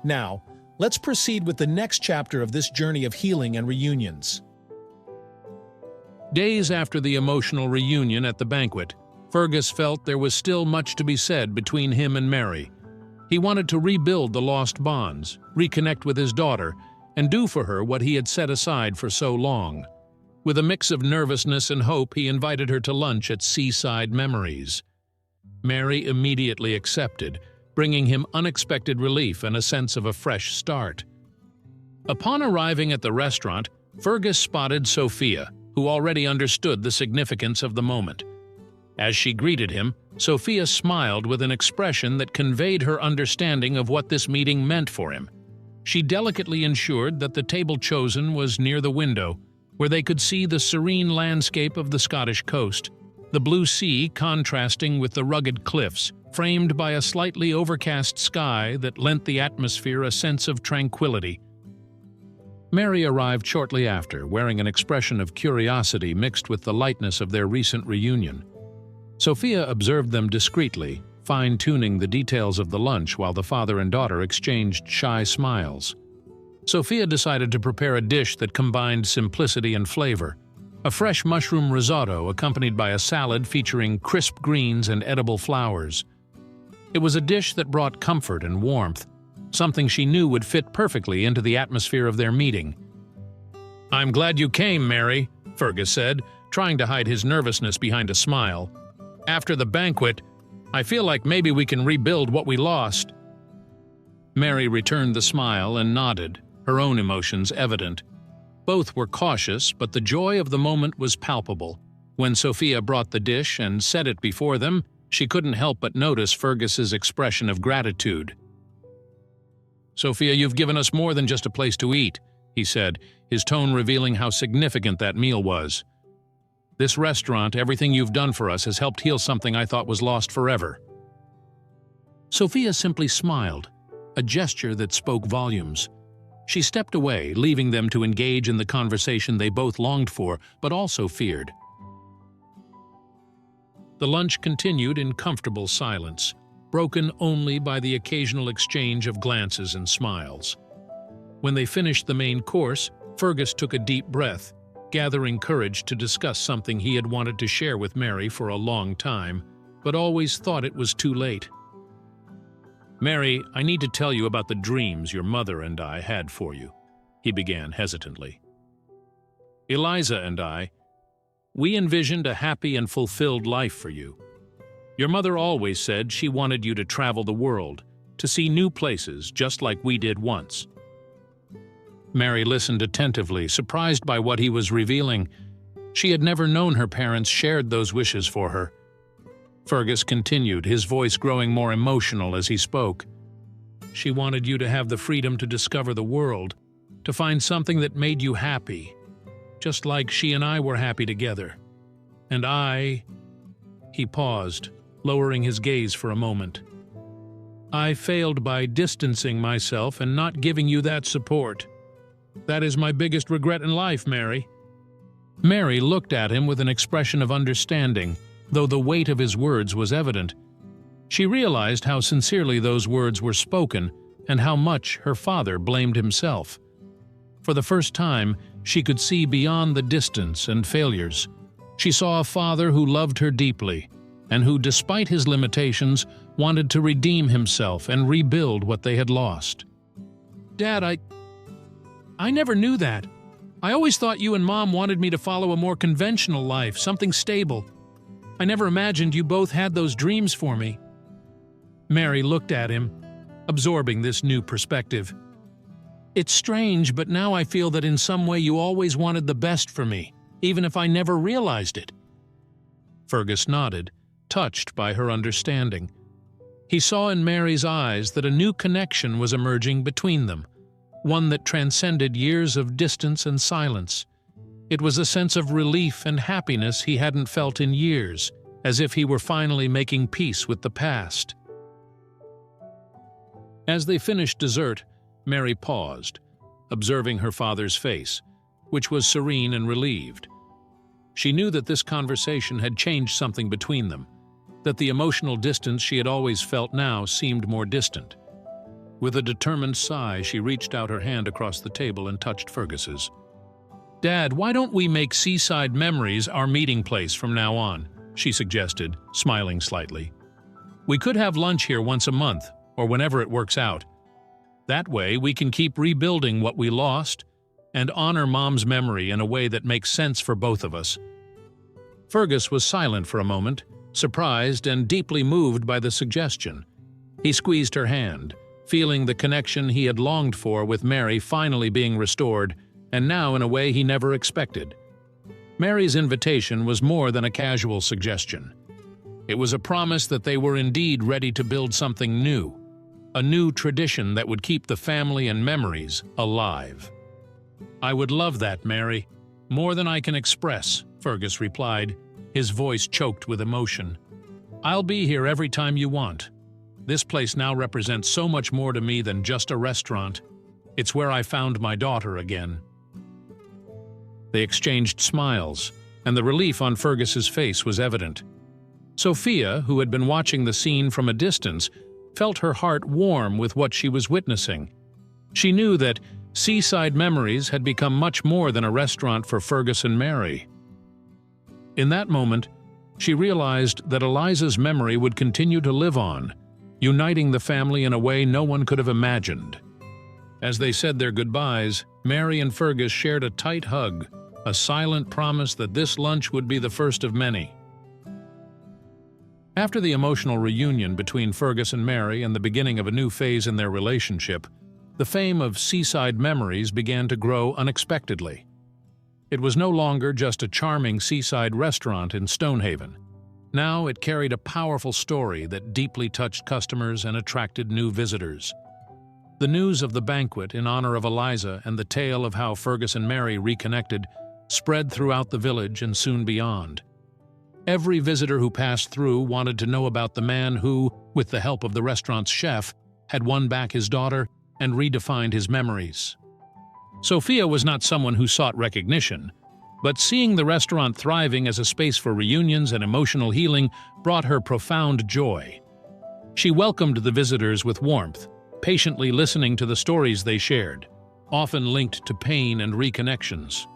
A: Now, let's proceed with the next chapter of this journey of healing and reunions.
B: Days after the emotional reunion at the banquet, Fergus felt there was still much to be said between him and Mary. He wanted to rebuild the lost bonds, reconnect with his daughter, and do for her what he had set aside for so long. With a mix of nervousness and hope, he invited her to lunch at Seaside Memories. Mary immediately accepted, bringing him unexpected relief and a sense of a fresh start. Upon arriving at the restaurant, Fergus spotted Sophia, who already understood the significance of the moment. As she greeted him, Sophia smiled with an expression that conveyed her understanding of what this meeting meant for him. She delicately ensured that the table chosen was near the window, where they could see the serene landscape of the Scottish coast, the blue sea contrasting with the rugged cliffs, framed by a slightly overcast sky that lent the atmosphere a sense of tranquility. Mary arrived shortly after, wearing an expression of curiosity mixed with the lightness of their recent reunion. Sophia observed them discreetly, fine-tuning the details of the lunch while the father and daughter exchanged shy smiles. Sophia decided to prepare a dish that combined simplicity and flavor, a fresh mushroom risotto accompanied by a salad featuring crisp greens and edible flowers. It was a dish that brought comfort and warmth, something she knew would fit perfectly into the atmosphere of their meeting. "I'm glad you came, Mary," Fergus said, trying to hide his nervousness behind a smile. "After the banquet, I feel like maybe we can rebuild what we lost." Mary returned the smile and nodded, her own emotions evident. Both were cautious, but the joy of the moment was palpable. When Sophia brought the dish and set it before them, she couldn't help but notice Fergus's expression of gratitude. "Sophia, you've given us more than just a place to eat," he said, his tone revealing how significant that meal was. "This restaurant, everything you've done for us, has helped heal something I thought was lost forever." Sophia simply smiled, a gesture that spoke volumes. She stepped away, leaving them to engage in the conversation they both longed for, but also feared. The lunch continued in comfortable silence, broken only by the occasional exchange of glances and smiles. When they finished the main course, Fergus took a deep breath, gathering courage to discuss something he had wanted to share with Mary for a long time, but always thought it was too late. "Mary, I need to tell you about the dreams your mother and I had for you," he began hesitantly. "Eliza and we envisioned a happy and fulfilled life for you. Your mother always said she wanted you to travel the world, to see new places just like we did once." Mary listened attentively, surprised by what he was revealing. She had never known her parents shared those wishes for her. Fergus continued, his voice growing more emotional as he spoke. "She wanted you to have the freedom to discover the world, to find something that made you happy, just like she and I were happy together. And He paused, lowering his gaze for a moment. "I failed by distancing myself and not giving you that support. That is my biggest regret in life, Mary." Mary looked at him with an expression of understanding, though the weight of his words was evident. She realized how sincerely those words were spoken and how much her father blamed himself. For the first time, she could see beyond the distance and failures. She saw a father who loved her deeply, and who, despite his limitations, wanted to redeem himself and rebuild what they had lost. "Dad, I never knew that. I always thought you and Mom wanted me to follow a more conventional life, something stable. I never imagined you both had those dreams for me." Mary looked at him, absorbing this new perspective. "It's strange, but now I feel that in some way you always wanted the best for me, even if I never realized it." Fergus nodded, touched by her understanding. He saw in Mary's eyes that a new connection was emerging between them, one that transcended years of distance and silence. It was a sense of relief and happiness he hadn't felt in years, as if he were finally making peace with the past. As they finished dessert, Mary paused, observing her father's face, which was serene and relieved. She knew that this conversation had changed something between them, that the emotional distance she had always felt now seemed more distant. With a determined sigh, she reached out her hand across the table and touched Fergus's. "Dad, why don't we make Seaside Memories our meeting place from now on?" she suggested, smiling slightly. "We could have lunch here once a month, or whenever it works out. That way, we can keep rebuilding what we lost and honor Mom's memory in a way that makes sense for both of us." Fergus was silent for a moment, surprised and deeply moved by the suggestion. He squeezed her hand, feeling the connection he had longed for with Mary finally being restored, and now in a way he never expected. Mary's invitation was more than a casual suggestion. It was a promise that they were indeed ready to build something new, a new tradition that would keep the family and memories alive. "I would love that, Mary. More than I can express," Fergus replied, his voice choked with emotion. "I'll be here every time you want. This place now represents so much more to me than just a restaurant. It's where I found my daughter again." They exchanged smiles, and the relief on Fergus's face was evident. Sophia, who had been watching the scene from a distance, felt her heart warm with what she was witnessing. She knew that Seaside Memories had become much more than a restaurant for Fergus and Mary. In that moment, she realized that Eliza's memory would continue to live on, uniting the family in a way no one could have imagined. As they said their goodbyes, Mary and Fergus shared a tight hug, a silent promise that this lunch would be the first of many. After the emotional reunion between Fergus and Mary and the beginning of a new phase in their relationship, the fame of Seaside Memories began to grow unexpectedly. It was no longer just a charming seaside restaurant in Stonehaven. Now it carried a powerful story that deeply touched customers and attracted new visitors. The news of the banquet in honor of Eliza and the tale of how Fergus and Mary reconnected spread throughout the village and soon beyond. Every visitor who passed through wanted to know about the man who, with the help of the restaurant's chef, had won back his daughter and redefined his memories. Sophia was not someone who sought recognition, but seeing the restaurant thriving as a space for reunions and emotional healing brought her profound joy. She welcomed the visitors with warmth, patiently listening to the stories they shared, often linked to pain and reconnections.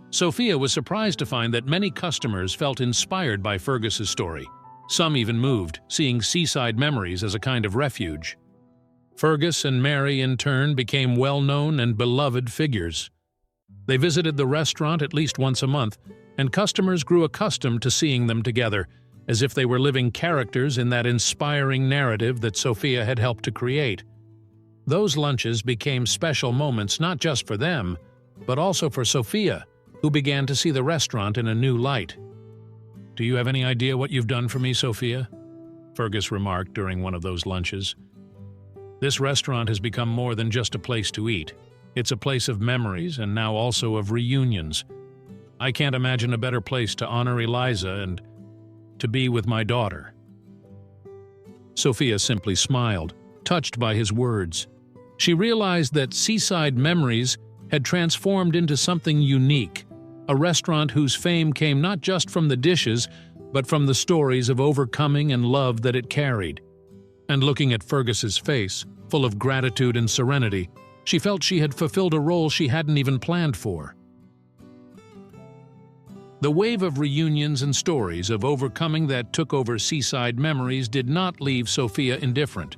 B: Sophia was surprised to find that many customers felt inspired by Fergus's story. Some even moved, seeing Seaside Memories as a kind of refuge. Fergus and Mary, in turn, became well-known and beloved figures. They visited the restaurant at least once a month, and customers grew accustomed to seeing them together, as if they were living characters in that inspiring narrative that Sophia had helped to create. Those lunches became special moments not just for them, but also for Sophia, who began to see the restaurant in a new light. "Do you have any idea what you've done for me, Sophia?" Fergus remarked during one of those lunches. "This restaurant has become more than just a place to eat. It's a place of memories and now also of reunions. I can't imagine a better place to honor Eliza and to be with my daughter." Sophia simply smiled, touched by his words. She realized that Seaside Memories had transformed into something unique, a restaurant whose fame came not just from the dishes, but from the stories of overcoming and love that it carried. And looking at Fergus's face, full of gratitude and serenity, she felt she had fulfilled a role she hadn't even planned for. The wave of reunions and stories of overcoming that took over Seaside Memories did not leave Sophia indifferent.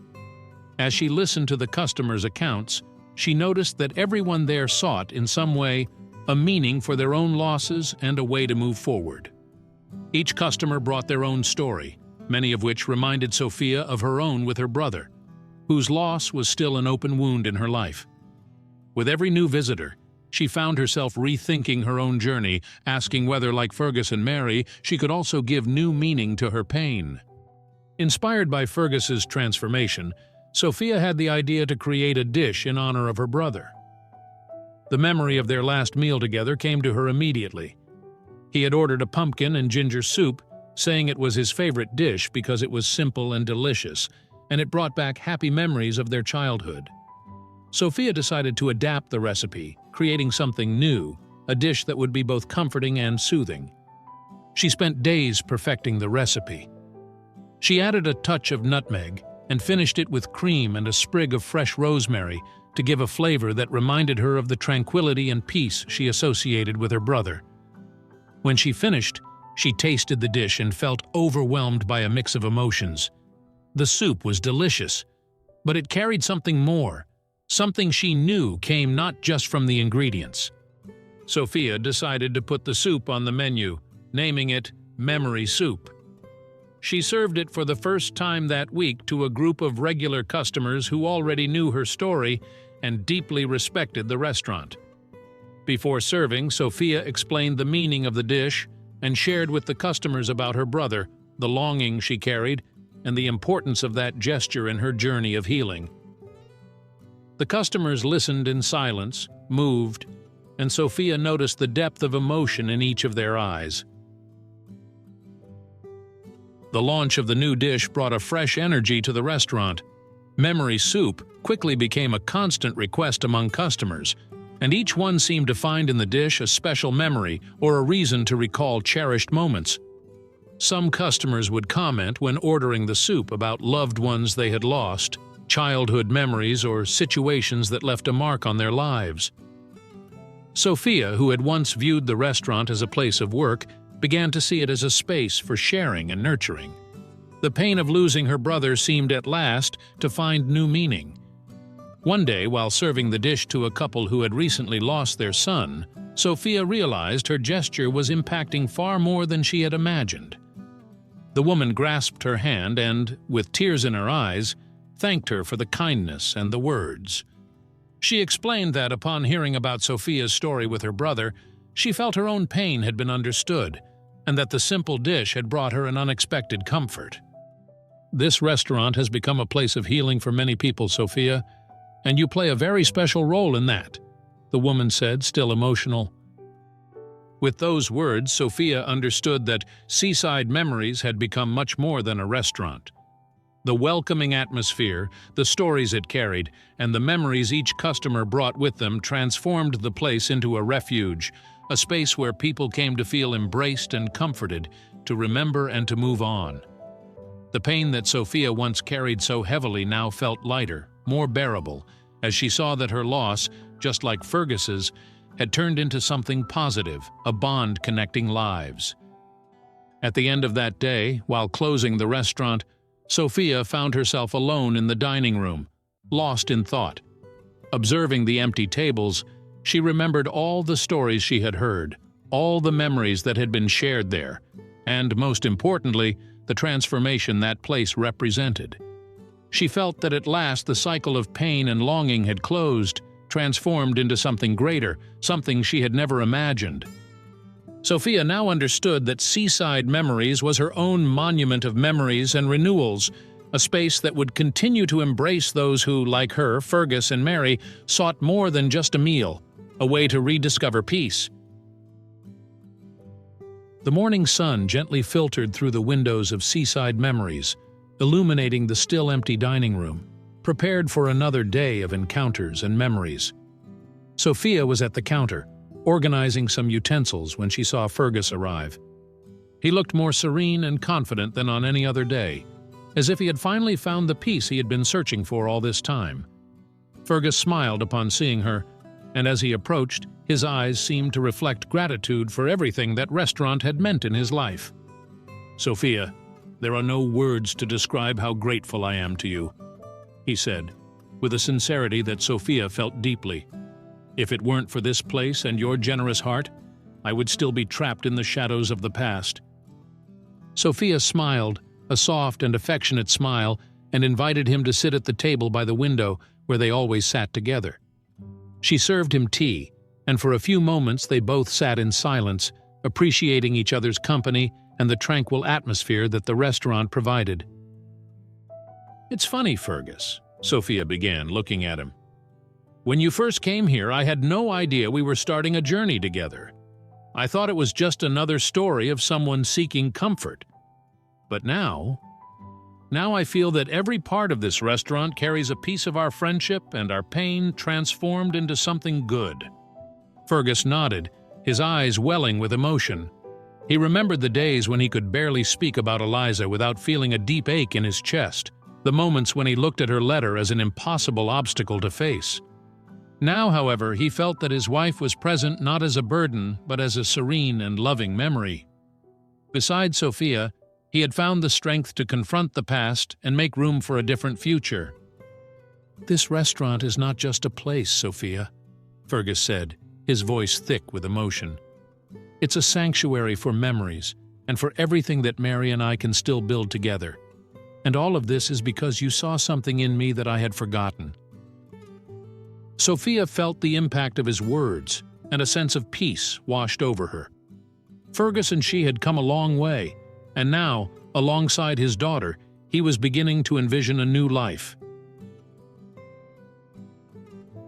B: As she listened to the customers' accounts, she noticed that everyone there sought, in some way, a meaning for their own losses and a way to move forward. Each customer brought their own story, many of which reminded Sophia of her own with her brother, whose loss was still an open wound in her life. With every new visitor, she found herself rethinking her own journey, asking whether, like Fergus and Mary, she could also give new meaning to her pain. Inspired by Fergus's transformation, Sophia had the idea to create a dish in honor of her brother. The memory of their last meal together came to her immediately. He had ordered a pumpkin and ginger soup, saying it was his favorite dish because it was simple and delicious, and it brought back happy memories of their childhood. Sophia decided to adapt the recipe, creating something new, a dish that would be both comforting and soothing. She spent days perfecting the recipe. She added a touch of nutmeg and finished it with cream and a sprig of fresh rosemary to give a flavor that reminded her of the tranquility and peace she associated with her brother. When she finished, she tasted the dish and felt overwhelmed by a mix of emotions. The soup was delicious, but it carried something more, something she knew came not just from the ingredients. Sophia decided to put the soup on the menu, naming it Memory Soup. She served it for the first time that week to a group of regular customers who already knew her story and deeply respected the restaurant. Before serving, Sophia explained the meaning of the dish and shared with the customers about her brother, the longing she carried, and the importance of that gesture in her journey of healing. The customers listened in silence, moved, and Sophia noticed the depth of emotion in each of their eyes. The launch of the new dish brought a fresh energy to the restaurant. Memory Soup quickly became a constant request among customers, and each one seemed to find in the dish a special memory or a reason to recall cherished moments. Some customers would comment when ordering the soup about loved ones they had lost, childhood memories, or situations that left a mark on their lives. Sophia, who had once viewed the restaurant as a place of work, began to see it as a space for sharing and nurturing. The pain of losing her brother seemed at last to find new meaning. One day, while serving the dish to a couple who had recently lost their son, Sophia realized her gesture was impacting far more than she had imagined. The woman grasped her hand and, with tears in her eyes, thanked her for the kindness and the words. She explained that upon hearing about Sophia's story with her brother, she felt her own pain had been understood, and that the simple dish had brought her an unexpected comfort. "This restaurant has become a place of healing for many people, Sophia, and you play a very special role in that," the woman said, still emotional. With those words, Sophia understood that Seaside Memories had become much more than a restaurant. The welcoming atmosphere, the stories it carried, and the memories each customer brought with them transformed the place into a refuge, a space where people came to feel embraced and comforted, to remember and to move on. The pain that Sophia once carried so heavily now felt lighter, more bearable, as she saw that her loss, just like Fergus's, had turned into something positive, a bond connecting lives. At the end of that day, while closing the restaurant, Sophia found herself alone in the dining room, lost in thought. Observing the empty tables, she remembered all the stories she had heard, all the memories that had been shared there, and, most importantly, the transformation that place represented. She felt that at last the cycle of pain and longing had closed, transformed into something greater, something she had never imagined. Sophia now understood that Seaside Memories was her own monument of memories and renewals, a space that would continue to embrace those who, like her, Fergus and Mary, sought more than just a meal, a way to rediscover peace. The morning sun gently filtered through the windows of Seaside Memories, illuminating the still empty dining room, prepared for another day of encounters and memories. Sophia was at the counter, organizing some utensils when she saw Fergus arrive. He looked more serene and confident than on any other day, as if he had finally found the peace he had been searching for all this time. Fergus smiled upon seeing her, and as he approached, his eyes seemed to reflect gratitude for everything that restaurant had meant in his life. "Sophia, there are no words to describe how grateful I am to you," he said, with a sincerity that Sophia felt deeply. "If it weren't for this place and your generous heart, I would still be trapped in the shadows of the past." Sophia smiled, a soft and affectionate smile, and invited him to sit at the table by the window where they always sat together. She served him tea, and for a few moments they both sat in silence, appreciating each other's company and the tranquil atmosphere that the restaurant provided. "It's funny, Fergus," Sophia began, looking at him. "When you first came here, I had no idea we were starting a journey together. I thought it was just another story of someone seeking comfort. But now I feel that every part of this restaurant carries a piece of our friendship and our pain transformed into something good." Fergus nodded, his eyes welling with emotion. He remembered the days when he could barely speak about Eliza without feeling a deep ache in his chest, the moments when he looked at her letter as an impossible obstacle to face. Now, however, he felt that his wife was present not as a burden, but as a serene and loving memory. Beside Sophia, he had found the strength to confront the past and make room for a different future. "This restaurant is not just a place, Sophia," Fergus said, his voice thick with emotion. "It's a sanctuary for memories and for everything that Mary and I can still build together. And all of this is because you saw something in me that I had forgotten." Sophia felt the impact of his words, and a sense of peace washed over her. Fergus and she had come a long way, and now, alongside his daughter, he was beginning to envision a new life.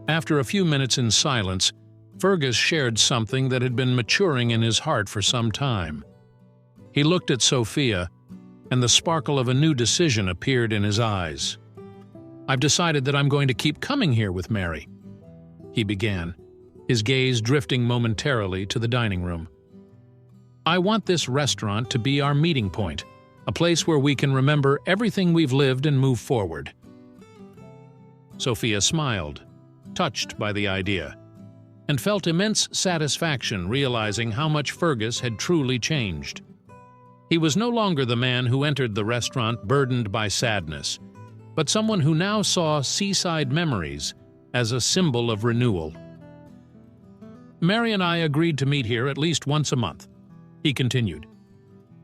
B: After a few minutes in silence, Fergus shared something that had been maturing in his heart for some time. He looked at Sophia, and the sparkle of a new decision appeared in his eyes. I've decided that I'm going to keep coming here with Mary," he began, his gaze drifting momentarily to the dining room. "I want this restaurant to be our meeting point, a place where we can remember everything we've lived and move forward." Sophia smiled, touched by the idea, and felt immense satisfaction realizing how much Fergus had truly changed. He was no longer the man who entered the restaurant burdened by sadness, but someone who now saw seaside memories as a symbol of renewal. "Mary and I agreed to meet here at least once a month," he continued.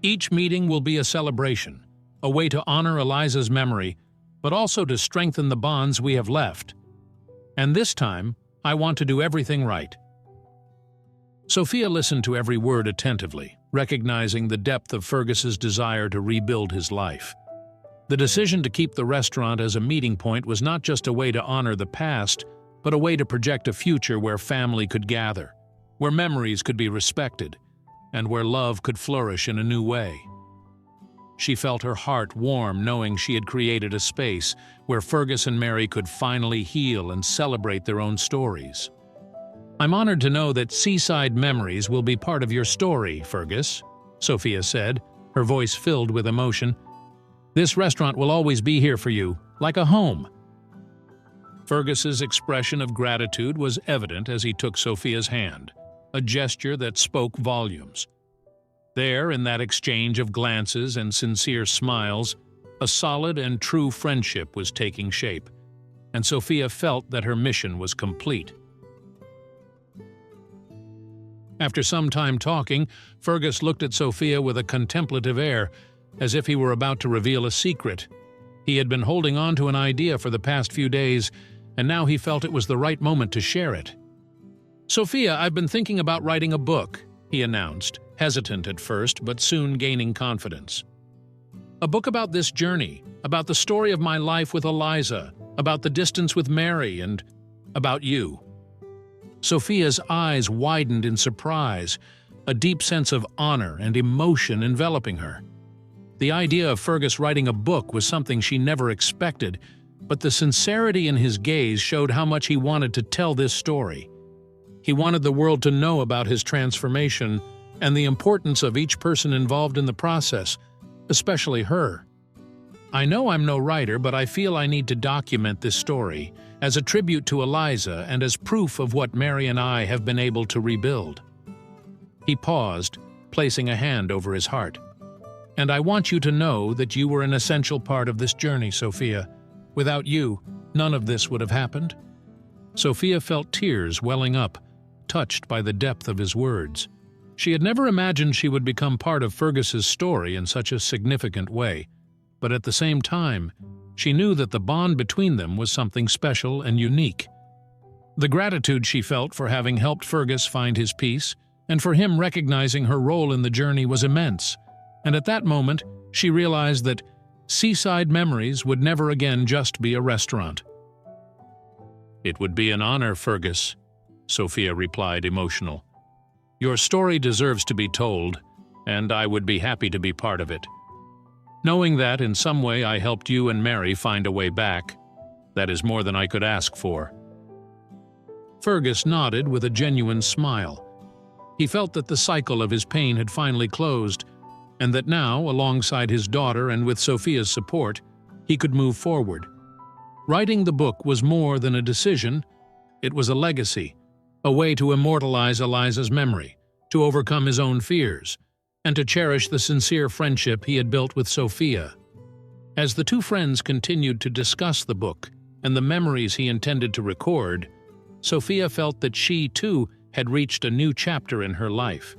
B: "Each meeting will be a celebration, a way to honor Eliza's memory, but also to strengthen the bonds we have left. And this time, I want to do everything right." Sophia listened to every word attentively, recognizing the depth of Fergus's desire to rebuild his life. The decision to keep the restaurant as a meeting point was not just a way to honor the past, but a way to project a future where family could gather, where memories could be respected, and where love could flourish in a new way. She felt her heart warm knowing she had created a space where Fergus and Mary could finally heal and celebrate their own stories. "I'm honored to know that seaside memories will be part of your story, Fergus," Sophia said, her voice filled with emotion. "This restaurant will always be here for you, like a home." Fergus's expression of gratitude was evident as he took Sophia's hand, a gesture that spoke volumes. There, in that exchange of glances and sincere smiles, a solid and true friendship was taking shape, and Sophia felt that her mission was complete. After some time talking, Fergus looked at Sophia with a contemplative air, as if he were about to reveal a secret. He had been holding on to an idea for the past few days, and now he felt it was the right moment to share it. "Sophia, I've been thinking about writing a book," he announced, hesitant at first, but soon gaining confidence. "A book about this journey, about the story of my life with Eliza, about the distance with Mary, and about you." Sophia's eyes widened in surprise, a deep sense of honor and emotion enveloping her. The idea of Fergus writing a book was something she never expected, but the sincerity in his gaze showed how much he wanted to tell this story. He wanted the world to know about his transformation and the importance of each person involved in the process, especially her. "I know I'm no writer, but I feel I need to document this story as a tribute to Eliza and as proof of what Mary and I have been able to rebuild." He paused, placing a hand over his heart. "And I want you to know that you were an essential part of this journey, Sophia. Without you, none of this would have happened." Sophia felt tears welling up, touched by the depth of his words. She had never imagined she would become part of Fergus's story in such a significant way, but at the same time, she knew that the bond between them was something special and unique. The gratitude she felt for having helped Fergus find his peace, and for him recognizing her role in the journey was immense, and at that moment, she realized that Seaside Memories would never again just be a restaurant. "It would be an honor, Fergus," Sophia replied, emotional. "Your story deserves to be told, and I would be happy to be part of it. Knowing that in some way I helped you and Mary find a way back, that is more than I could ask for." Fergus nodded with a genuine smile. He felt that the cycle of his pain had finally closed, and that now, alongside his daughter and with Sophia's support, he could move forward. Writing the book was more than a decision, it was a legacy, a way to immortalize Eliza's memory, to overcome his own fears, and to cherish the sincere friendship he had built with Sophia. As the two friends continued to discuss the book and the memories he intended to record, Sophia felt that she, too, had reached a new chapter in her life.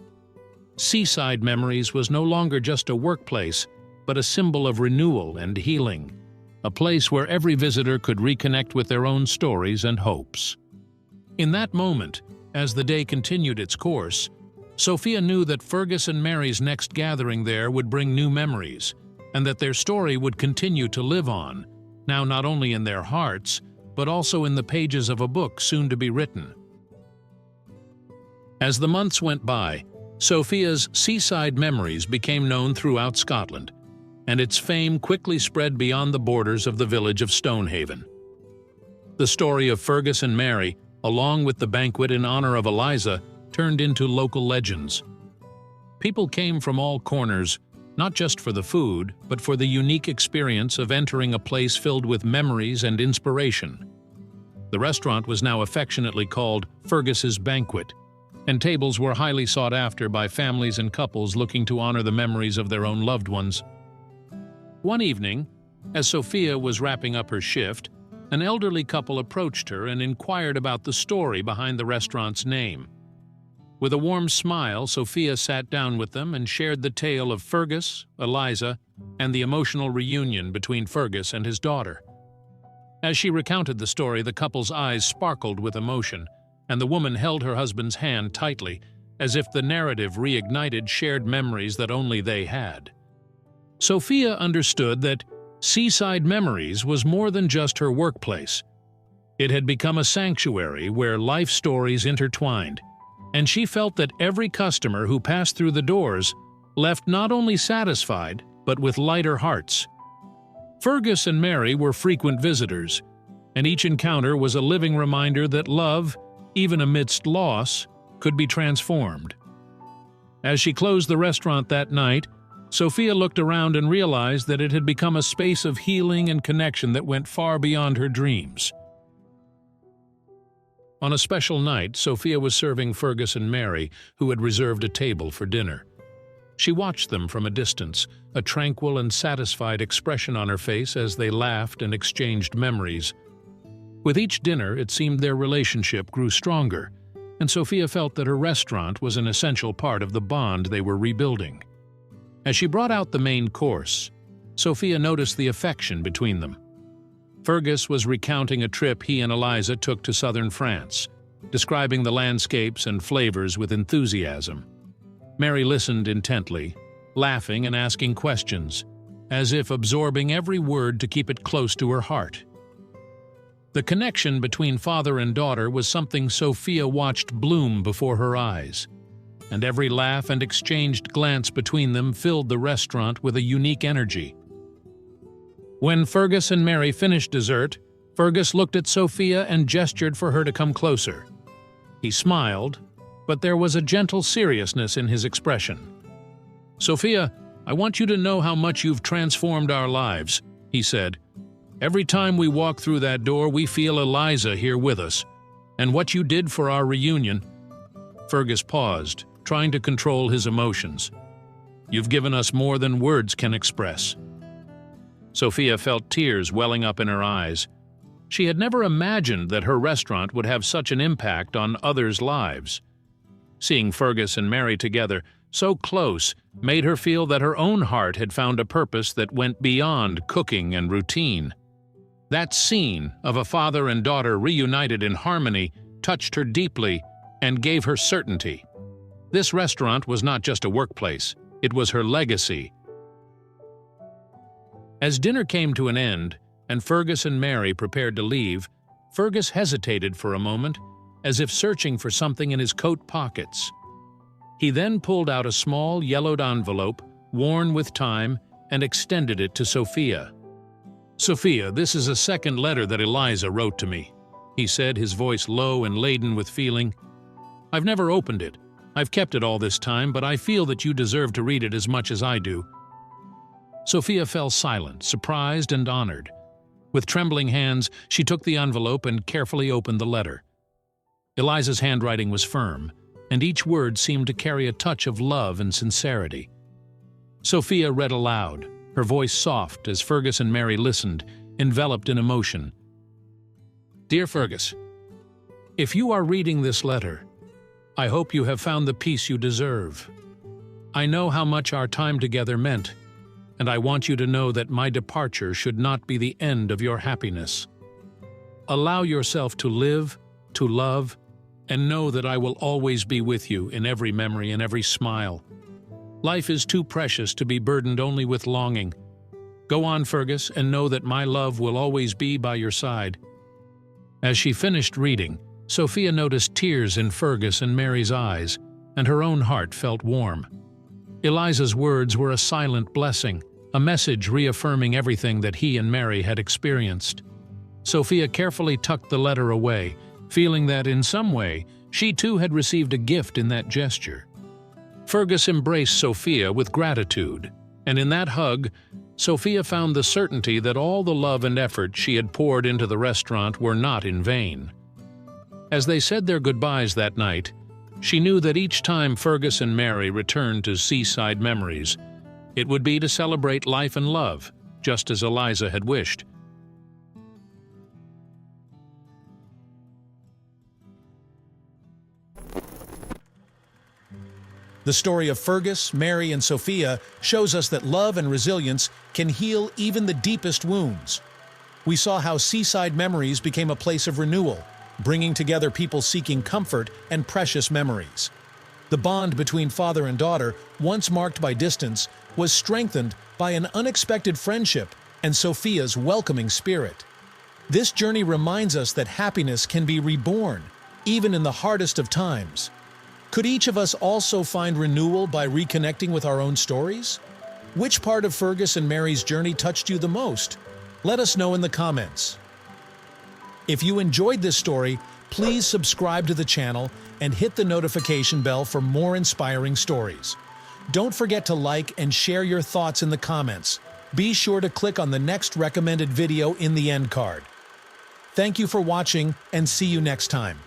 B: Seaside Memories was no longer just a workplace, but a symbol of renewal and healing, a place where every visitor could reconnect with their own stories and hopes. In that moment, as the day continued its course, Sophia knew that Fergus and Mary's next gathering there would bring new memories, and that their story would continue to live on, now not only in their hearts, but also in the pages of a book soon to be written. As the months went by, Sophia's Seaside Memories became known throughout Scotland, and its fame quickly spread beyond the borders of the village of Stonehaven. The story of Fergus and Mary, along with the banquet in honor of Eliza, turned into local legends. People came from all corners, not just for the food, but for the unique experience of entering a place filled with memories and inspiration. The restaurant was now affectionately called Fergus's Banquet, and tables were highly sought after by families and couples looking to honor the memories of their own loved ones. One evening, as Sophia was wrapping up her shift, an elderly couple approached her and inquired about the story behind the restaurant's name. With a warm smile, Sophia sat down with them and shared the tale of Fergus, Eliza, and the emotional reunion between Fergus and his daughter. As she recounted the story, the couple's eyes sparkled with emotion, and the woman held her husband's hand tightly, as if the narrative reignited shared memories that only they had. Sophia understood that Seaside Memories was more than just her workplace. It had become a sanctuary where life stories intertwined, and she felt that every customer who passed through the doors left not only satisfied, but with lighter hearts. Fergus and Mary were frequent visitors, and each encounter was a living reminder that love, even amidst loss, could be transformed. As she closed the restaurant that night, Sophia looked around and realized that it had become a space of healing and connection that went far beyond her dreams. On a special night, Sophia was serving Fergus and Mary, who had reserved a table for dinner. She watched them from a distance, a tranquil and satisfied expression on her face as they laughed and exchanged memories. With each dinner, it seemed their relationship grew stronger, and Sophia felt that her restaurant was an essential part of the bond they were rebuilding. As she brought out the main course, Sophia noticed the affection between them. Fergus was recounting a trip he and Eliza took to southern France, describing the landscapes and flavors with enthusiasm. Mary listened intently, laughing and asking questions, as if absorbing every word to keep it close to her heart. The connection between father and daughter was something Sophia watched bloom before her eyes, and every laugh and exchanged glance between them filled the restaurant with a unique energy. When Fergus and Mary finished dessert, Fergus looked at Sophia and gestured for her to come closer. He smiled, but there was a gentle seriousness in his expression. "Sophia, I want you to know how much you've transformed our lives," he said. "Every time we walk through that door, we feel Eliza here with us. And what you did for our reunion—" Fergus paused, trying to control his emotions. "You've given us more than words can express." Sophia felt tears welling up in her eyes. She had never imagined that her restaurant would have such an impact on others' lives. Seeing Fergus and Mary together, so close, made her feel that her own heart had found a purpose that went beyond cooking and routine. That scene of a father and daughter reunited in harmony touched her deeply and gave her certainty. This restaurant was not just a workplace, it was her legacy. As dinner came to an end, and Fergus and Mary prepared to leave, Fergus hesitated for a moment, as if searching for something in his coat pockets. He then pulled out a small, yellowed envelope, worn with time, and extended it to Sophia. "Sophia, this is a second letter that Eliza wrote to me," he said, his voice low and laden with feeling. "I've never opened it. I've kept it all this time, but I feel that you deserve to read it as much as I do." Sophia fell silent, surprised and honored. With trembling hands, she took the envelope and carefully opened the letter. Eliza's handwriting was firm, and each word seemed to carry a touch of love and sincerity. Sophia read aloud, her voice soft as Fergus and Mary listened, enveloped in emotion. "Dear Fergus, if you are reading this letter, I hope you have found the peace you deserve. I know how much our time together meant, and I want you to know that my departure should not be the end of your happiness. Allow yourself to live, to love, and know that I will always be with you in every memory and every smile. Life is too precious to be burdened only with longing. Go on, Fergus, and know that my love will always be by your side." As she finished reading, Sophia noticed tears in Fergus and Mary's eyes, and her own heart felt warm. Eliza's words were a silent blessing, a message reaffirming everything that he and Mary had experienced. Sophia carefully tucked the letter away, feeling that in some way she too had received a gift in that gesture. Fergus embraced Sophia with gratitude, and in that hug, Sophia found the certainty that all the love and effort she had poured into the restaurant were not in vain. As they said their goodbyes that night, she knew that each time Fergus and Mary returned to Seaside Memories, it would be to celebrate life and love, just as Eliza had wished.
A: The story of Fergus, Mary, and Sophia shows us that love and resilience can heal even the deepest wounds. We saw how Seaside Memories became a place of renewal, bringing together people seeking comfort and precious memories. The bond between father and daughter, once marked by distance, was strengthened by an unexpected friendship and Sophia's welcoming spirit. This journey reminds us that happiness can be reborn, even in the hardest of times. Could each of us also find renewal by reconnecting with our own stories? Which part of Fergus and Mary's journey touched you the most? Let us know in the comments. If you enjoyed this story, please subscribe to the channel and hit the notification bell for more inspiring stories. Don't forget to like and share your thoughts in the comments. Be sure to click on the next recommended video in the end card. Thank you for watching, and see you next time.